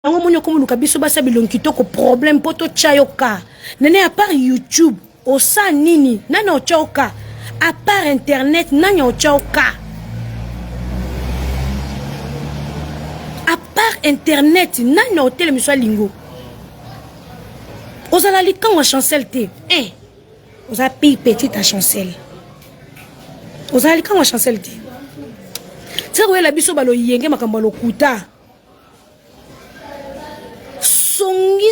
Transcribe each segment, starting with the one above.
Nango monyo komo luka biso basa bilongi kitoko problème poto chayoka. Nene à part YouTube, osa nini, nana ochaoka. À part internet, nana ochaoka. À part internet, nana hotel miswa lingo. Ozala likan wa chancel te. Oza pi petite à chancel. Ozala likan wa chancel te. Tsa ko la biso balo yenge makambo lo kuta.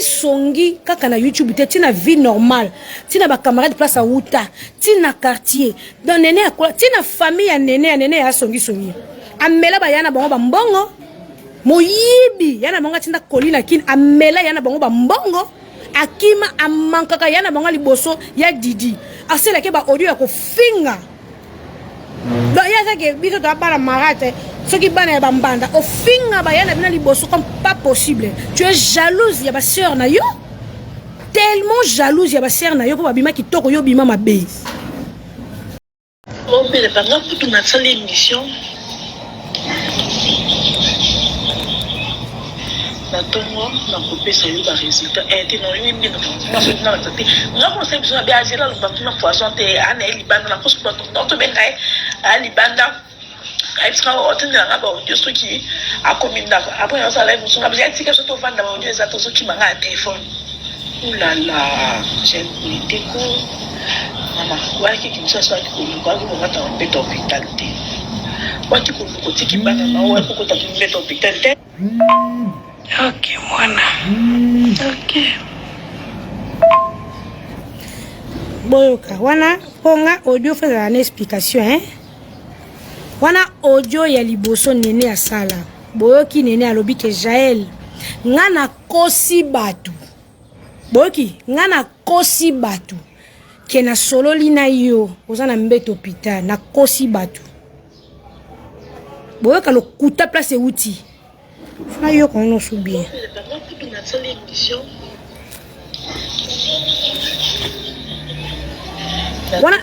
Songi kaka na YouTube te tina vie normale tina ba camarade place à Outa tina quartier dans nene akola tina famille ya nene ya songi amela ba yana bango ba mbongo moyibi yana bango tina kolina kin amela yana bango ba mbongo akima amankaka yana bango liboso ya Didi asela ke ba audio ya ko finga donc ya ça que biso to ba la marate ce qui bana ba mbanda au finga ba yana bina liboso comme pas possible. Tu es jalouse ya ba sœur na yo, tellement jalouse ya ba sœur na yo ko ba bima ki toko yo bima mabe. Oh mais par exemple pour notre salle émission natongo na kopesa yo ba résultat et non yo mbino na so na tati nga ko sempre na bia zela lo batuna poisson te ana libanda na kosko to to benga a libanda extra autant na ba audio so ki a commune après on ça live so na bia tika so to vanda ba audio exacto so ki manga téléphone oulala j'ai été ko mama kwa ki kimsa so ki ko ko ko ngata on beto hôpital te kwa ki ko ko tiki bana na wa ko ta beto hôpital te. Ok, mwana. Ok. Boyoka, wana ponga audio fait une explication hein. Wana audio ya liboso nene ya sala. Boyoki nene alobi ke Jaël ngana kosi batu. Boyoki ngana kosi batu. Ke na solo lina yo, ozana mbeto hôpital na kosi batu. Boyoka lo kuta place outil. Funa yo kono subie. Wana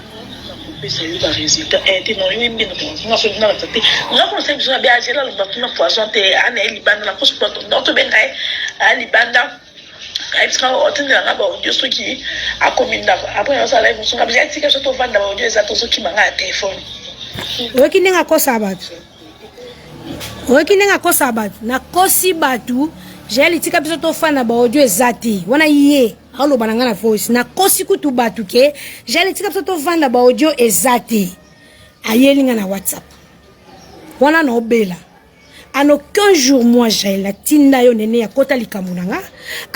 pesa yo ba résultat et non yo mbino na so na tati nga ko sempre na bia zela lo batuna poisson te ana libanda na kosko to benga a libanda extra autant na ba audio so ki a commune après on ça live so na bia tika so to vanda ba audio exacto so ki manga téléphone oki ninga ko sabat. Oki ninga ko sabat na kosi batu jeli tika biso to fana ba audio ezati wana ye alo bananga na voice na kosi kutu batu ke jeli tika biso to vanda ba audio ezati ayelinga na WhatsApp wana no bela en aucun jour moi j'ai la tinda yo nene ya kota likamunanga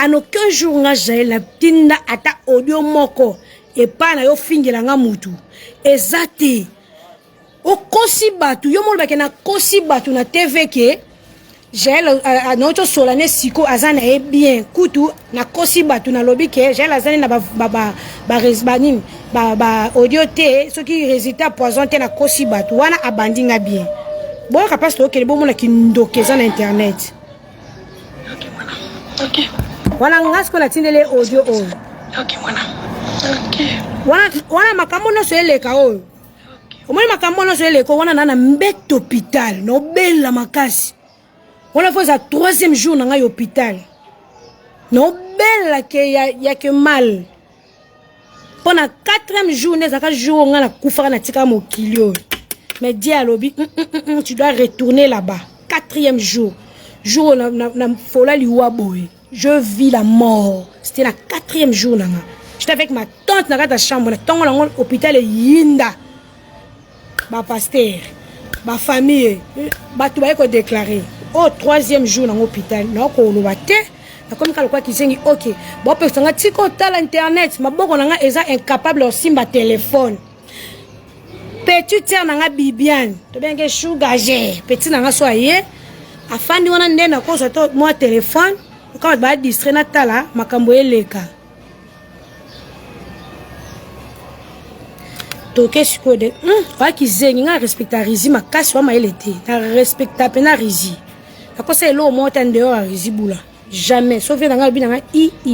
en aucun jour nga j'ai la tinda ata audio moko e pa na yo fingilanga mutu ezati o kosi batu yo mo ba ke na kosi batu na TV ke j'ai notre solane siko azana e bien kutu na kosi batu na lobby ke j'ai azana na ba audio te ce qui résultat poison te na kosi batu wana abandinga bien bon capable to ke bo mo na kindokeza na internet. Ok mwana. Ok. Wana ngasko na tindele audio o. Ok mwana. Ok. Wana makambo no so eleka o. Omoni makambo no so eleka wana na mbeto hôpital no bella makasi. On a fait ça 3e jour dans l'hôpital. Non belle que ya que mal. Pendant 4e jour nous avons jour on a kufa na tika mokilio. Mais dia alobi tu dois retourner là-bas. 4e jour. Jour na fola liwa boy. Je vis la mort. C'était la 4e jour nanga. J'étais avec ma tante dans la chambre, na tongo na hôpital yinda. Ba pasteur, ba famille, ba tout ba ko déclarer. Au 3e jour dans l'hôpital, na ko lobate, na comme ka lokwa kisengi OK. Bon pe sanga tiko tal internet, maboko nanga eza incapable aussi ba téléphone. Petit tiers nanga Bibiane, to benge sugarger, petit nanga soye, afandi wana ndena ko so to moi téléphone, quand ba distrait na tala makambo eleka. Toke siko de wa kizengi nga respecta rizi makasi wa maelete, na respecta pena rizi. Akosa elo monte en dehors à Rizibula. Jamais. Sauf que dans la bina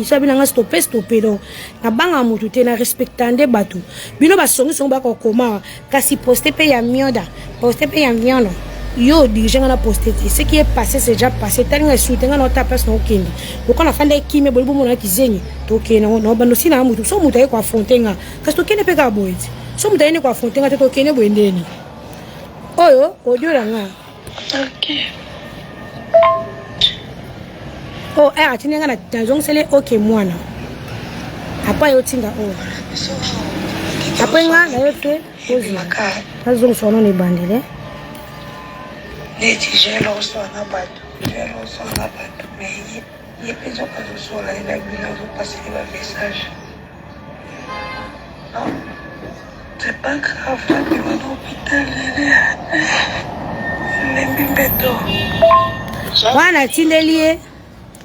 ça bina stopper donc. Na banga mutu te na respectande batu. Bino ba songi songi ba ko koma kasi poster pe ya mioda. Poster pe ya miono. yo dirigeant na posté ce qui est passé c'est déjà passé tanga soutenga na ta place na okende ko na fanda ekime bolibo mona kizengi to kena no bando sina mutu so mutu ko afrontenga kasi to kene peka boyiti so mutu ene ko afrontenga to kene boendeni oyo odiola nga OK oh atinga na tanzong sele OK mwana apa yo tinga oh apa nga na yo te ozi maka azong sono ni bandele Neti jelo sona bato mais il peut pas de sola il a bien de passer le message non c'est pas grave tu vas à l'hôpital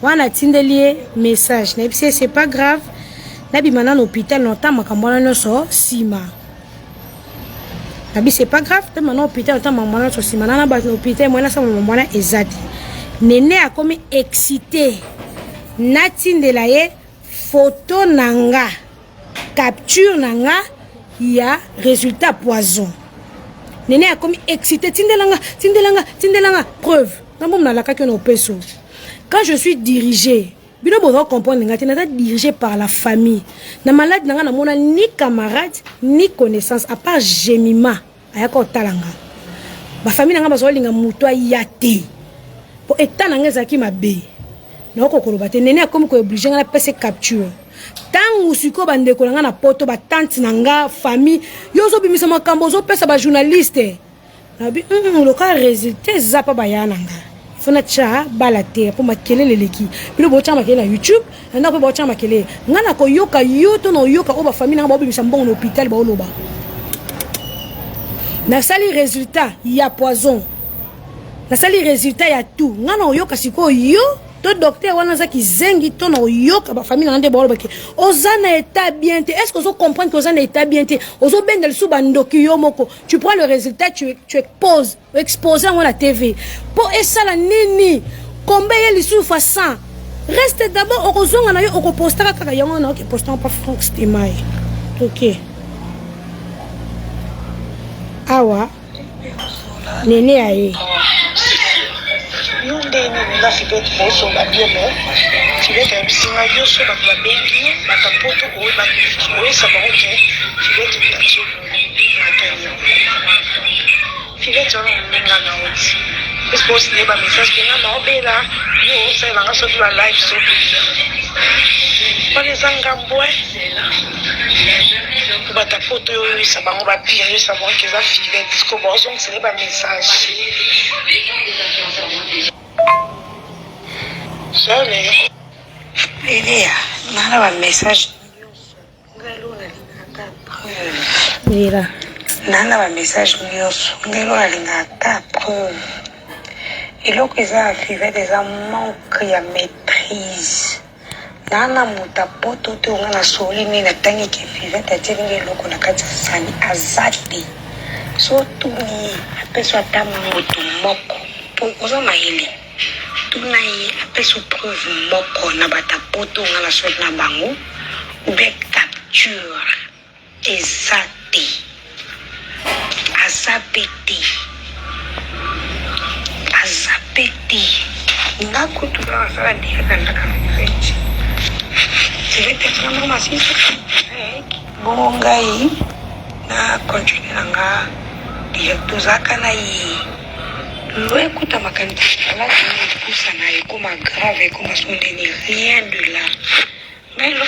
wana tindelie message na bisi c'est pas grave na bimana l'hôpital notama kambona noso sima nabi c'est pas grave te maintenant hôpital notama kambona noso sima na ba hôpital moi na sa mwana ezati nene a comme excité na tindela ye photo nanga capture nanga ya résultat poison nene a comme excité tindelanga preuve na bom na laka que no peso quand je suis dirigé bino bozo comprendre ngati na dirigé par la famille na malade nanga na mona ni camarade ni connaissance à part Jemima ayako talanga ba famille nanga bazo linga muto ayate po état nanga zaki mabe na okokoloba te nene akomi ko obligé ngana pese capture tangu siko bandeko nanga na poto ba tante nanga famille yo zo bimisa makambo zo pesa ba journaliste na bi le cas résultat zapa ba yananga fona cha balate pour makelele leki bilo bocha makele na YouTube na ko bocha makele ngana ko yoka yoto no yoka o ba famille na ba bimisa mbongo na hôpital ba oloba na sali résultat ya poison na sali résultat ya tout ngana oyoka siko yo to docteur wana za kizengi to na oyoka ba famille na nde ba oloba ke ozana état bien te est-ce que vous comprenez que ozana état bien te ozo bendel sou bandoki yo moko tu prends le résultat tu exposes on la TV pour essa la nini combien il souffre ça reste d'abord ozonga na yo okoposta kaka yango na ki postant pas Franck Stemai OK awa nene aye nous la fille de son bien tu veux que si ma yo so ba baby ba kapoto o ba ça va OK tu veux te toucher fille de nga na oti est-ce que c'est ba message que na obela yo c'est la so la live so pas les angambwe ba ta photo yo ça ba on va pire ça va que ça fille est-ce que bon donc c'est pas message Sorry. Idea, nada un message. Mira. Nada un message nyos. Ngelo alingata preuve. Et là que ça arrivé des manque ya maîtrise. Nana mutapoto te ngana soli ni na tangi ki five ta tsinge loko na kati sani azati. So tuni apeso ata mutu moko. Po ozo mahili. Tunai apeso preuve moko na bata poto ngala so na bango ou bien capture ezati azapeti ngako tula sala ndika ndaka mfechi tibete kama masisi bongai na continue nga directeur zakana yi Loin écoute ma candidature là, ça n'a eu comme grave et comme son rien de là. Mais là,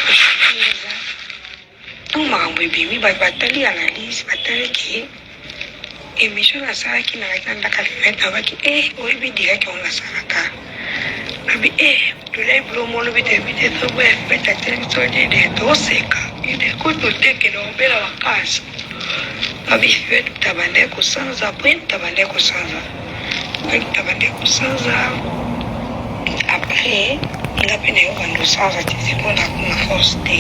tout m'a envoyé, mais bataille analyse, bataille qui émission la salle qui n'a rien à faire avec oui, bien direct qu'on la salle. Mais tu l'as bleu, mon lobby de vite, tu vois, peut-être de doseka. Il est coup de tête que l'on peut la casse. Mais fait tabané ko sans après tabané ko sans. Tabande kusanza après la peine yo bando sanza tisikonda kuna force te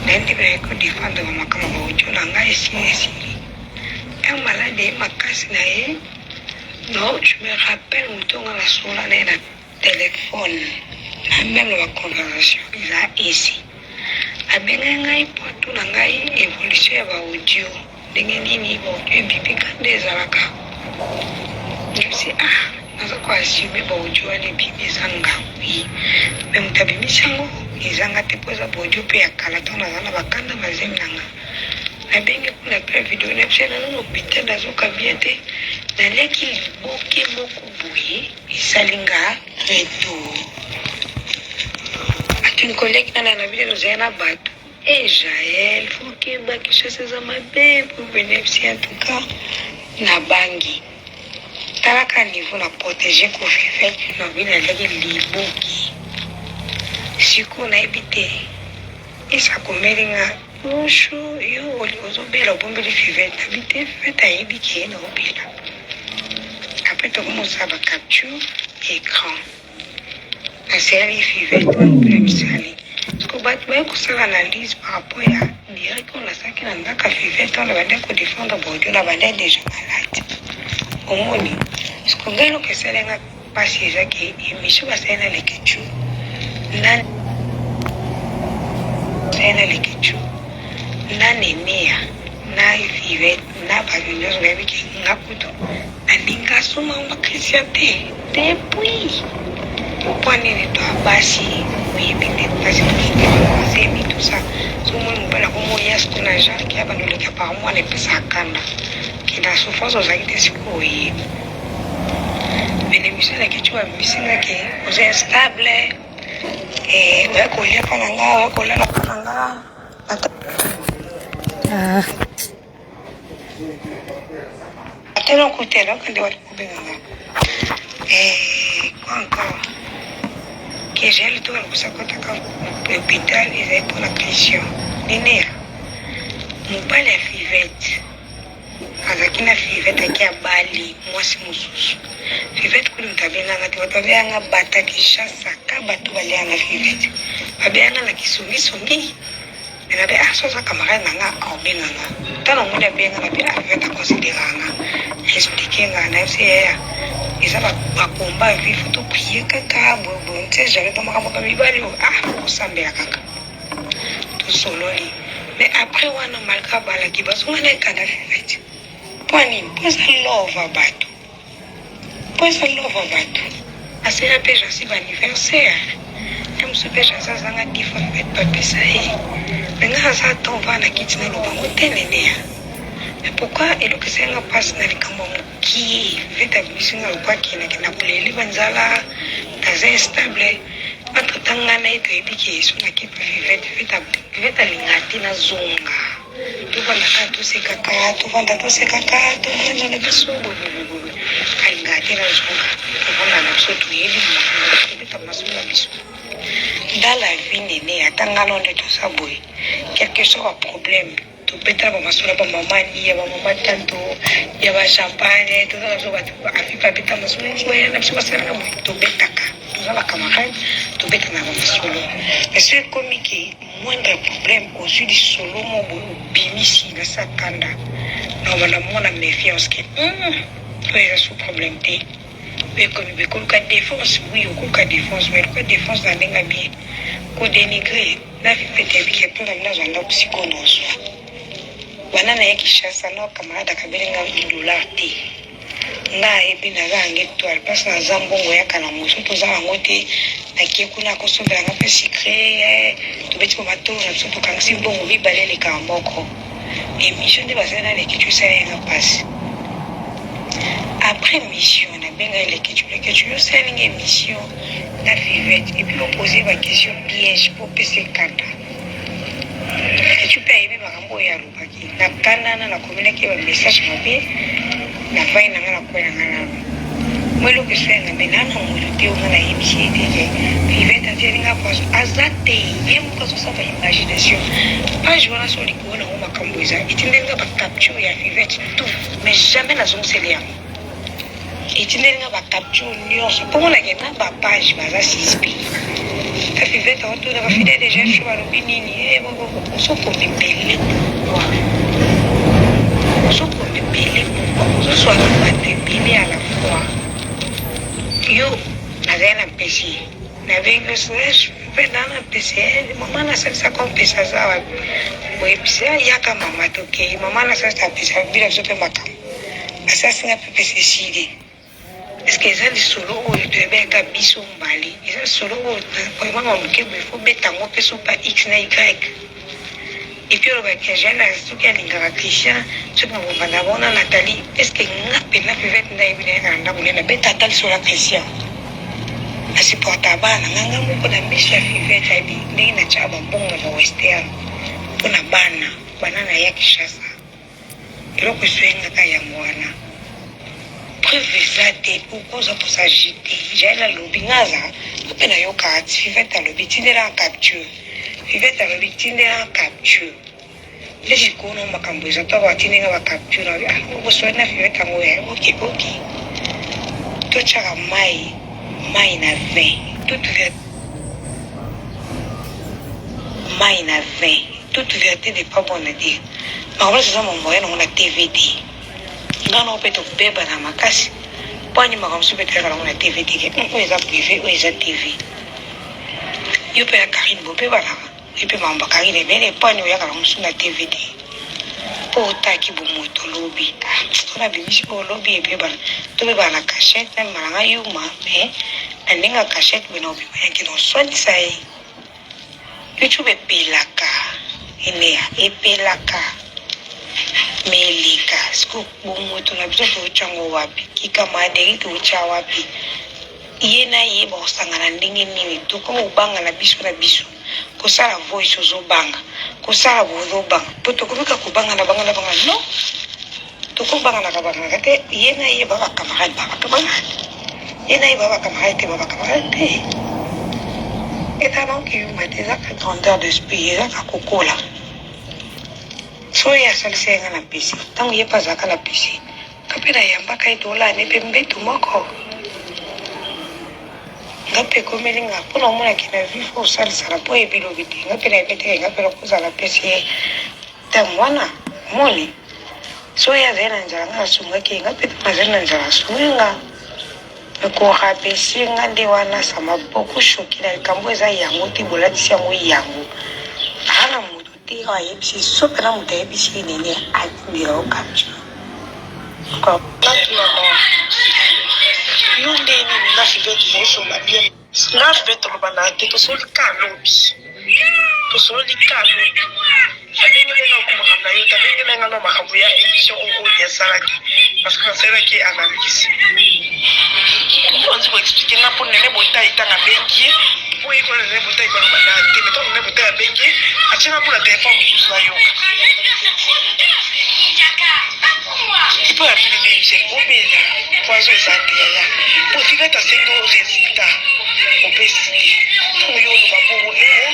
nende be ko defendre makama ba ujo na ngai si un malade makasi na ye non je me rappelle mutonga la sola na téléphone même la conversation là ici abenga ngai poto na ngai évolution ya ba audio ndenge nini ba audio bipika ndezalaka Je naza kuassume baudio les bibi zanga oui mais mutabimisa ngo ezanga te poza baudio pe ya kala to naza na bakanda mazemi nanga nabengi kuna pe video na psena no hôpital azoka bien te naleki liboke moko boye isalinga retour atuni collègue na vile nozena bato et Jaël faut que ba quelque chose ça m'a bien pour venir en tout cas na bangi talaka niveau na protéger ko fait na vile leki liboki siku na ebite isa komelinga Bonjour, yo, les obéla, bon, les fivets, habité, fait à ébiquer, no, obéla. Après, tu commences à capture écran. La série fivets, problème salé. Parce que, bah, tu vois, ça analyse par rapport à direct qu'on a ça qui n'a pas qu'à fivets, on va dire qu'on défend d'abord, on va dire déjà malade. Au moins, parce que, gars, que ça n'a pas si ça qui est, mais je vais faire la lecture. Là, c'est la lecture. Na nemea na vivet na bagunyos baby ki ngaputo aninga suma makisia te depuis poni ni to basi oui binde basi semi tout ça somo mbala komo yasko na jar ki abando le par moi ne pesa kanda ki na souffrance aux activités sikoyi mais l'émission la kitu wa misinga ke oze stable wa kolia pananga wa kolia na pananga Attends, écoutez, là, quand on va couper, quoi encore? Que j'ai le tour, vous savez, quand on est à l'hôpital, ils ont pour la pression. Néné, mon père est fivette. Azaki na fivette aki abali, mwasi mususu. Fivette kuli mtabena ngati, watabea nga bata kishasa, kabatu bali nga fivette. Wabea nga na kisungi. Na be asoza camarade nanga obenanga tano mona benga na be afeta considéranga expliquer nga na FCA isa ba combat vif to prier kaka bo nte j'avais pas makambo mibali ko sambela kaka to sololi mais après wana malka bala ki bazonga na kana fete poni posa love about asira peja si anniversaire comme ce peja ça zanga different pas ça nga sa tomba na kitina lo bango tenene mais pourquoi elo que c'est nga passe na likambo qui vita bisinga lo kwa kina kina kuleli banzala taza stable patotanga na ito ebiki yesu na kipa vita lingati na zonga tuvanda to sekaka to nja na bisubu alingati na zonga tuvanda na soto yeli vita masula bisubu dans la vie néné atanga non de tout ça boy quelque chose un problème tu peux être maman sur la maman ni ya maman tanto ya ba champagne tout ça va afi pas beta masolo boy na psi passer na tu betaka tu va camarade tu beta na maman solo mais c'est comme qui moindre problème au sud du solo mo bimisi na sakanda na wana mona méfiance que tu es sous problème té mais comme il y a défense oui ou quoi défense mais quoi défense dans les habits quoi dénigrer la vie peut-être qui est pour la maison dans psychologie banana yaki chassa no camarade akabelenga $10 na ebi na zange toile parce na zambongo ya kana muso to za ngote na kiekuna ko sombela nga pe secret to beti ko mato na so to kangsi bongo bi balele ka mboko émission de basana les kitu ça nga passe après mission na benga les kitu ça une émission na vivette et puis poser ma question piège pour PC kanda tu peux aimer makambo ya lubaki na kanda na communiquer un message mabe na vai na ngana kwa ngana mwelo ke senga benana mwelo te o ngana yimsi te vivette antenga kwa azate yem kwa so sa imagination pas jour sur les cours na makambo za itindenga ba capture ya vivette tout mais jamais na zone selia itindenga ba capture nyonso pour na gena ba page baza sispi ka vivette auto na ba fidèle déjà cho ba lobinini so ko mbele kwa so ko mbele so so ba mbele à la fois yo na zena pesi na vengo slash penana pesi mama na sasa kwa pesa za website yaka mama toke mama na sasa pesa bila sope makam asasi nga pepe Cécile. Est-ce que eza lisolo oyo toyebeka biso mbali eza solo oyo vraiment mokebo il faut betango mpe so pa x na y et puis olobaka jeune soki alingaka Christian soki nakobanda bona Nathalie est ce que nga mpena pevete ndayebi nayeka na ndako nena beta ata lisolo ya Christian asupporta bana nganga moko na miso ya fivete ayebi ndenge natyaka bambongo na western mpona bana na ya Kinshasa eloko esoyengaka yango wana preuve eza te okoza posa jete jaela lobi ngaza mpe nayoka ati fivete alobi tindela capture fivete alobi tindela capture nde sikono makambo eza to batindenga bacapture okosoyi na fivete yango ya oke totyaka mai na vin toute vérité n'est pas bonne à dire makambo eza mamboya nango na tvd nga na mpe tobeba na makasi pwani makambo so mpe toyaka nango na tvd ke oyo eza privé oyo eza tv yo mpe ya karine bobebanaka yo mpe makambo karine mene pwani oyaka nango mosu na tvd mpo otaki bomoto lobi tona bimisi mpo lobi ebebana tobebana na cachette na malanga yuma me na ndenge ya cachette bena obebayaki noswanisa ye youtube epelaka eneya epelaka melika siku bomoto na biso tootyango wapi kikamaderi tootya wapi ye na ye bakosangana ndenge nini tokoma kobanga na biso kosala voice ozobanga kosala bozobanga mpo tokomika kobanga na banga no tokobanganaka te ye na ye babakamarade ye na ye babakamarade te eta donc yuma te ezaka grandeur d'esprit ezaka kokola so ye asalisa yenga na pesi ntango ye mpe azalaka na pesi kape nayambaka ete olane mpe mbetu moko nga mpe ekomeli nga mpona omonaki na vifo osalisana mpo ebilobi te nga mpe nayebeteke nga mpe nakozala pesi ye ntango wana moni so ye azali na nzala nga nasungaki nga mpe nazali na nzala asungi nga ekoka pesi nga nde wana sama boko shoki na likambo eza yango te bolatisi yango yango ana moto te ayebisi so mpena moto ayebisi ye nene atindela ocapture yo nde nini nga fivete mosoba bien nga fivete olobana te tosolika alobi abengelenga okomaka na yo tabengelenga na makambo ya émission oyo yasalaki parce que nasalaki analyse ozi koexplike nga mpo nene botai ntango abengi ye mpo yekola nene botai balobana te me ntango nene botai abengi ye atyanga mpona telefone mosusu na yo mpo ya bilimenge obela poiso eza te yaya po fivete asengi résultat opesi te ntango yo oloba bongo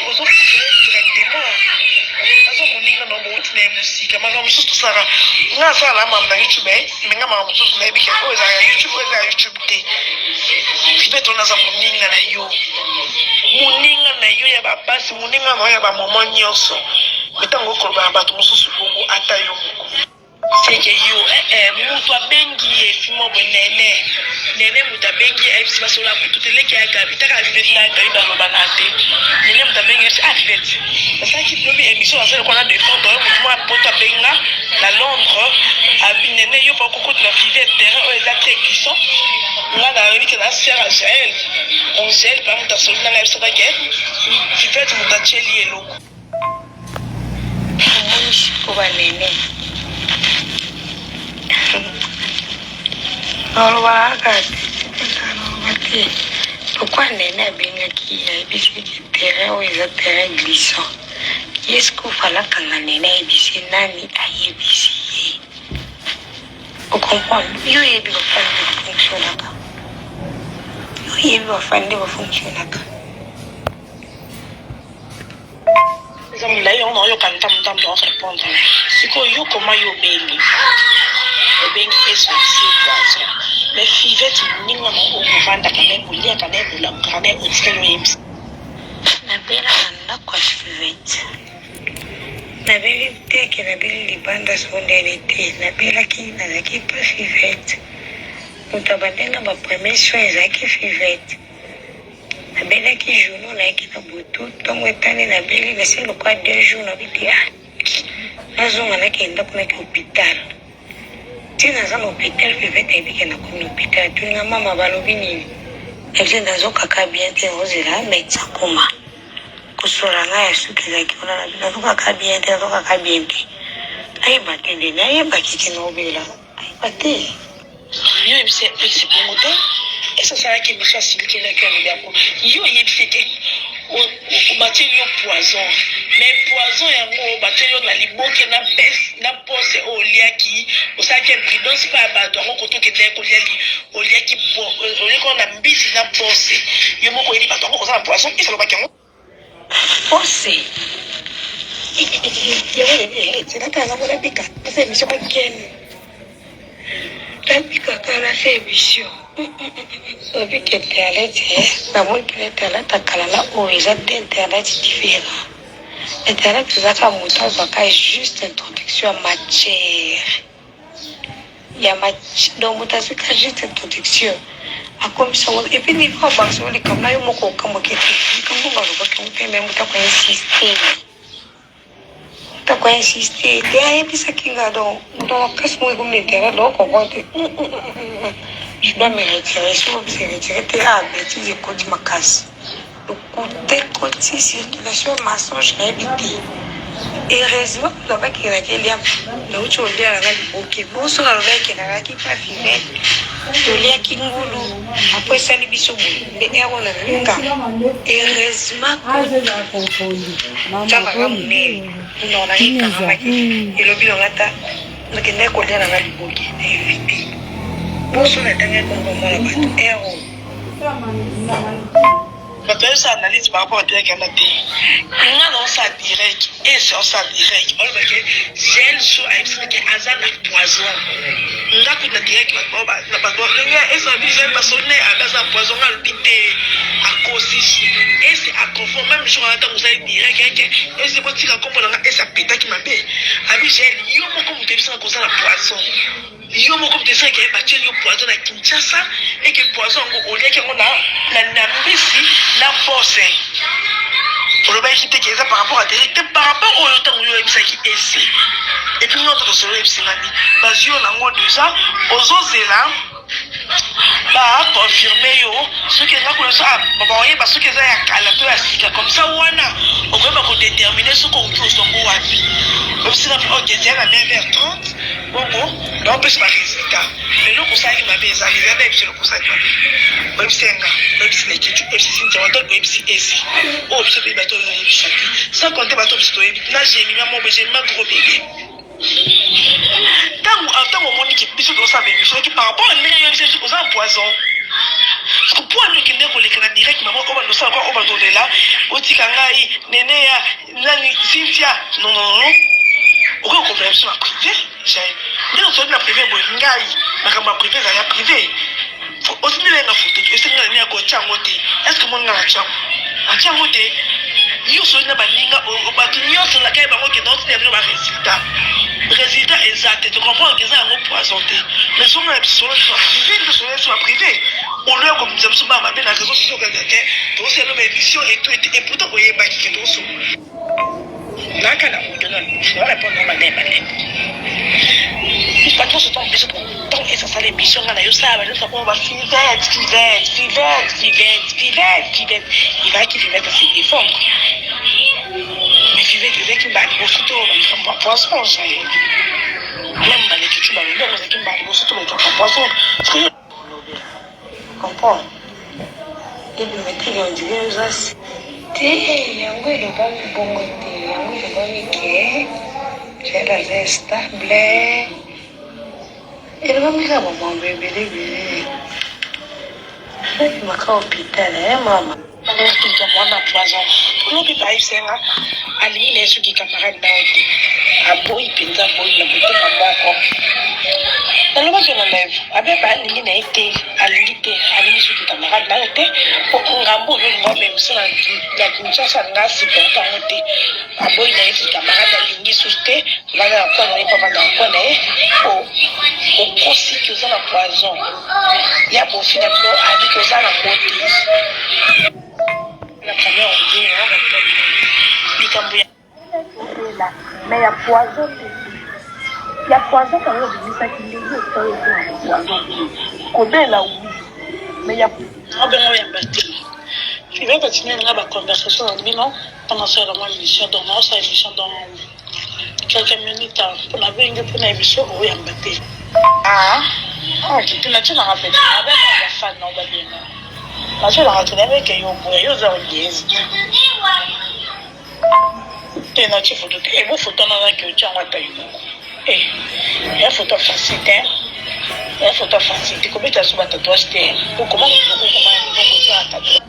ozofutile directement azo moninga na mouti na ye mosika makambo mosusu tosala nga asala makambo na youtube me nga makambo mosusu nayebike oyo ezala ya youtube oyo eza ya youtube te fivete ona aza moninga na yo ya babasi moninga na yo ya bamama nyonso me ntango okoloba na bato mosusu bongo ata yo moko seke yo mutu abengi ye fimo bo nene mutu abengi ye ebisi basola kutu teleke ya gabi taka vivete na gabi baloba na te nene mutu abengi ye vivete basaki lobi émission asala kona défendre mutu mwa poto abenga na Londres abi nene yo pa kokoti na vivete terrain oyo eza te glissant nga na yobi ke na sere Angèle pa mutu asoli na nga biso kake vivete mutu atieli eloko omoni siko banene nolobalaka te pourquoi nene abengaki ayebisiki terrain oyo eza terrain glissant ye siko ofalakanga nene ayebisi nani ayebisi ye ocomprendre yo oyebi bafandi bafonctionnaka eza molai yango naoyoka ntambo orépondre sikoyo yo koma yo obengi esosi poison mais fivete moninga na okovandaka na ekoliaka na ekolambaka na ekotika yo yebisi nabelaka ndako ya fivete nabeli teke nabeli libanda sondele te nabelaki nazalaki pa fivete moto abandenga bapremier soin ezalaki fivete nabelaki journaux nayaki na butu ntongo etani nabeli nase lokwa 2 jours nabiti nazonga nakenda mpo naki hôpital tina za l'hôpital vivete ebike na komi l'hôpital tuinga mama balobi nini ebise nazokaka bien te ozela médecin koma kosola nga ya suki ezalaki wana na bino nazokaka bien te nazokaka bien te ayeba te ndeni ayebaki te na obela ayeba te yo ebise bongo te esasalaki biso asilikelaki ya lobiako yo oyebise te bateli yo poison mais poison yango bateli yo na liboke na pose oyo oliaki osalaki impridence mpa ya bato yango kotokendeki oliaki oliaki na mbisi na pose yo moko oyebi bato yango koza na poison esalobaki yango pose zelaka yango labika asa émission bakene labikaka na sa émission soki internet namoni mpe internet akalala oyo eza te internet différent internet ezaka moto azwaka juste introduction ya matière donc moto azwaka juste introduction akomisa moto epuis niveau abanso likambo na yo moko okamboka ete likambo balobaka mpe me moto akoinsiste te ayebisaki nga donc kasi moi comme internet lokokoa te je dois me retirer. Si vous me retirez, tu as bêtise écoute ma casse. Le côté côté circulation mensonge a évité. Heureusement, le mec qui a été là, le autre on dit à la ok, bon sur le mec qui a qui pas filmé, le lien qui ngoulou, après ça les bisous, les héros le ringa. Heureusement que ça va ramener, non la ringa maki, et le bilan ata, le qui n'est qu'au lien à la ok, évité. Bonsoir, la dernière fois, bato oyosa analyse par rapport à direct yana te nga na osa direct ese osa direct olobake gel so ayebisaki aza na poison nga kuta direct bato ese abi gel basone aza na poison nga alobi te akosi ese aconfort même jour ana ntango osali direct yake ese botika nkombo na nga ese apetaki mabe abi gel yo moko moto yebisaka koza na poison yo moko moto esaki ayebatieli yo poison na Kinshasa eke poison yango oliaki yango na mbisi na pose olobaki te ke eza par rapport à direct par rapport oyo ntango yo oyebisaki esi epuis nyonso tosolo oyebisingani bazwi yo nango deja ozozela baconfirme yo soki eza kolesa baoyeba soki eza ya kala to ya sika comme ça wana okoyeba kodétermine soki okoki osongo wapi oyebisina mpe okeza na 9h30 bongo naopesa baresultat eloko osalaki mabe ezali eza na yebisi eloko osali mabe oyebisenga oyebisi lekitu oyebisi sintia wato oyebisi esi oyo biso toyebi bato oyebisaki sans compter bato biso toyebi na gémima mobe gémima gros bébé ntango omoniki biso tosala bémisoki par rapport à ndenge yo biso oza na poison parce que po ani okende koleka na direct mama oyo bandosala kwa oyo bandolela otika ngai nene ya nani sintia non okoki kokomela biso na privé nde osoli na privé boye ngai makambo ya privé ezali ya privé otindelenga foto esenga nani ya kotia yango te estce moninga natia yango te yo osoli na baninga bato nyonso nakai bango okenda otinda bino baresultat résultat exact tu comprends que ça a un poison mais son épisode soit privé au lieu comme nous sommes pas bien la raison c'est que donc c'est une émission et pourtant vous voyez pas qui est aussi là quand on donne je vais répondre à madame il faut tout ce temps besoin de temps et ça ça l'émission là yo ça on va filer il va qui vivait dans ses efforts mais vivait qui va au photo on va poisson ça même dans les kitchens dans les gens qui va au photo on va poisson comprends et de mettre les individus aussi te yango eloba bongo te yango elobami ke jelaza stable elobami ka bamambo ebelebele maka hôpital mama mwana poison olobi bayisenga alingi na ye soki camarade nao te aboyi mpenza aboyi na motema moko nalobaki na live abeba alingi na ye te alingi te alingi soki camarade nayo te ngambo oyo olinga omemisa na Kinshasa nga supporte yango te aboyi na ye soki camarade alingi soki te vanda na mpo na ye mpa vanda na mpo na ye okosiki oza na poison ya bofi na bino abiki oza na motise la première on dit likambo ya mais ya poison Il y a poison quand même, je dis ça qu'il est poison. Côté là où. Mais il y a. Ah ben, il y a battu. Je vais continuer la conversation en bilan pendant ce moment émission. Donc, on a émission dans quelques minutes. On avait une émission où il y a battu. Ah, ok. Tu n'as pas rappelé. Avec la fan, non, bah bien. Là, je l'ai retrouvé avec un yobo. Il y a un yes. Tu n'as pas photo. Et vous, photo, on a que tu as un taille. Eh, il y a photo facile. Il y a photo facile. Comment tu as souvent tatouage? Comment tu as tatouage?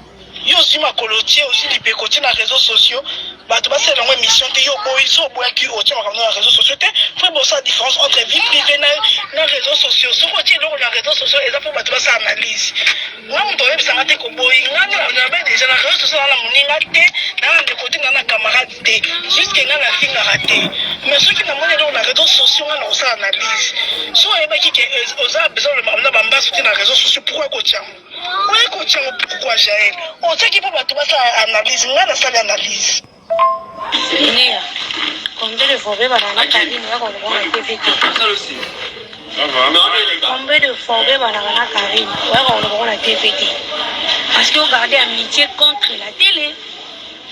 Yo aussi ma colotier aussi du pécotier dans les réseaux sociaux. Bah tu vas faire une émission de yo boy so boy qui au tient dans les réseaux sociaux. Faut bosser la différence entre vie privée dans les réseaux sociaux. Ce côté là les réseaux sociaux et ça faut bah tu vas faire analyse. Moi mon doyen ça m'a été comme boy. On a déjà les réseaux sociaux dans la moninga té dans les côtés dans la camarade té. Jusqu'à dans la fille raté. Mais ceux qui n'ont pas dans les réseaux sociaux on a ça analyse. Soit et bah qui aux a besoin de m'amener bamba sur les réseaux sociaux pourquoi coach? Pourquoi Jaël? On sait qu'il faut pas tout ça analyse, on a ça l'analyse. Combien de fois banana Karine va qu'on a TVT? Ça aussi. Combien de fois banana Karine va qu'on a TVT? Parce que regardez amitié contre la télé.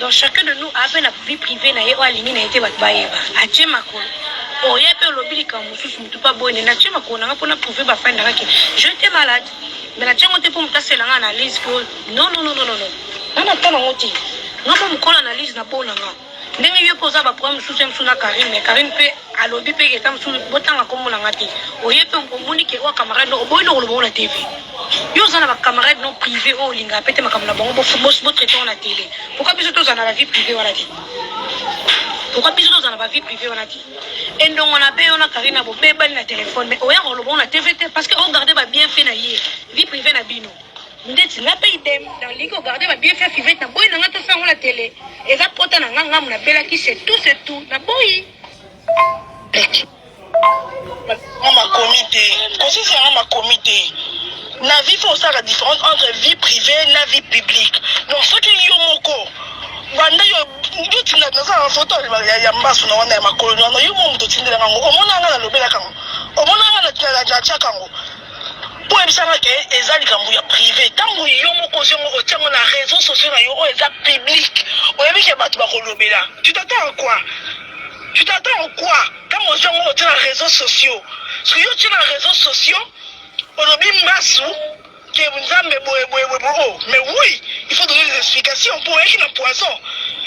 Donc chacun de nous a la vie privée na yé aligné na été batbaïba. Atie makolo. Oh y'a peu lobby comme mususu mutu pas bonne. Na atie makolo na pona prouver ba fin na ki. Je t'ai malade. Mais la tiens on te pour me casser l'analyse que non. On attend on dit. Non pas me coller analyse na bon nga. Ndenge yo posa ba problème sous na Karine mais Karine peut à lobby peut que tam sous botanga comme na ngati. Oh y'a peu on moni que wa camarade no boy no le na TV. Yo zana ba camarade non privé o linga pété ma kamna bon bo traiter na télé. Pourquoi biso to zana la vie privée wala dit? Pourquoi biso to zana ba vie privée wala dit? Et donc on a payé on a Karine bo bébé na téléphone mais o ya le bon na TVT parce que regarder ba bien fait na yé vie privée na bino. Ndeti la paye dem dans liko regarder ba bien fait privée na boy na ngata fa la télé. Et ça pota na ngam na bela qui c'est tout na boy. Ma comité, aussi c'est ma comité. La vie faut ça la différence entre vie privée et la vie publique. Donc ce qui y a moko, banda yo tinda na sa photo ya mbasu na wana ya makolo na yo mo mutotinda na ngo. Omona nga na lobela kango. Omona nga na tinda ja cha kango. Pour ebisanga ke ezali kambu ya privé. Tango yo moko zongo otiango na réseaux sociaux na yo o eza public. Oyebi ke bato ba kolobela. Tu t'attends à quoi? Tu t'attends à quoi? Quand on joue dans les réseaux sociaux, sur YouTube les réseaux sociaux, on a mis massou qui est mais oui, il faut donner des explications pour eux qui n'ont poison.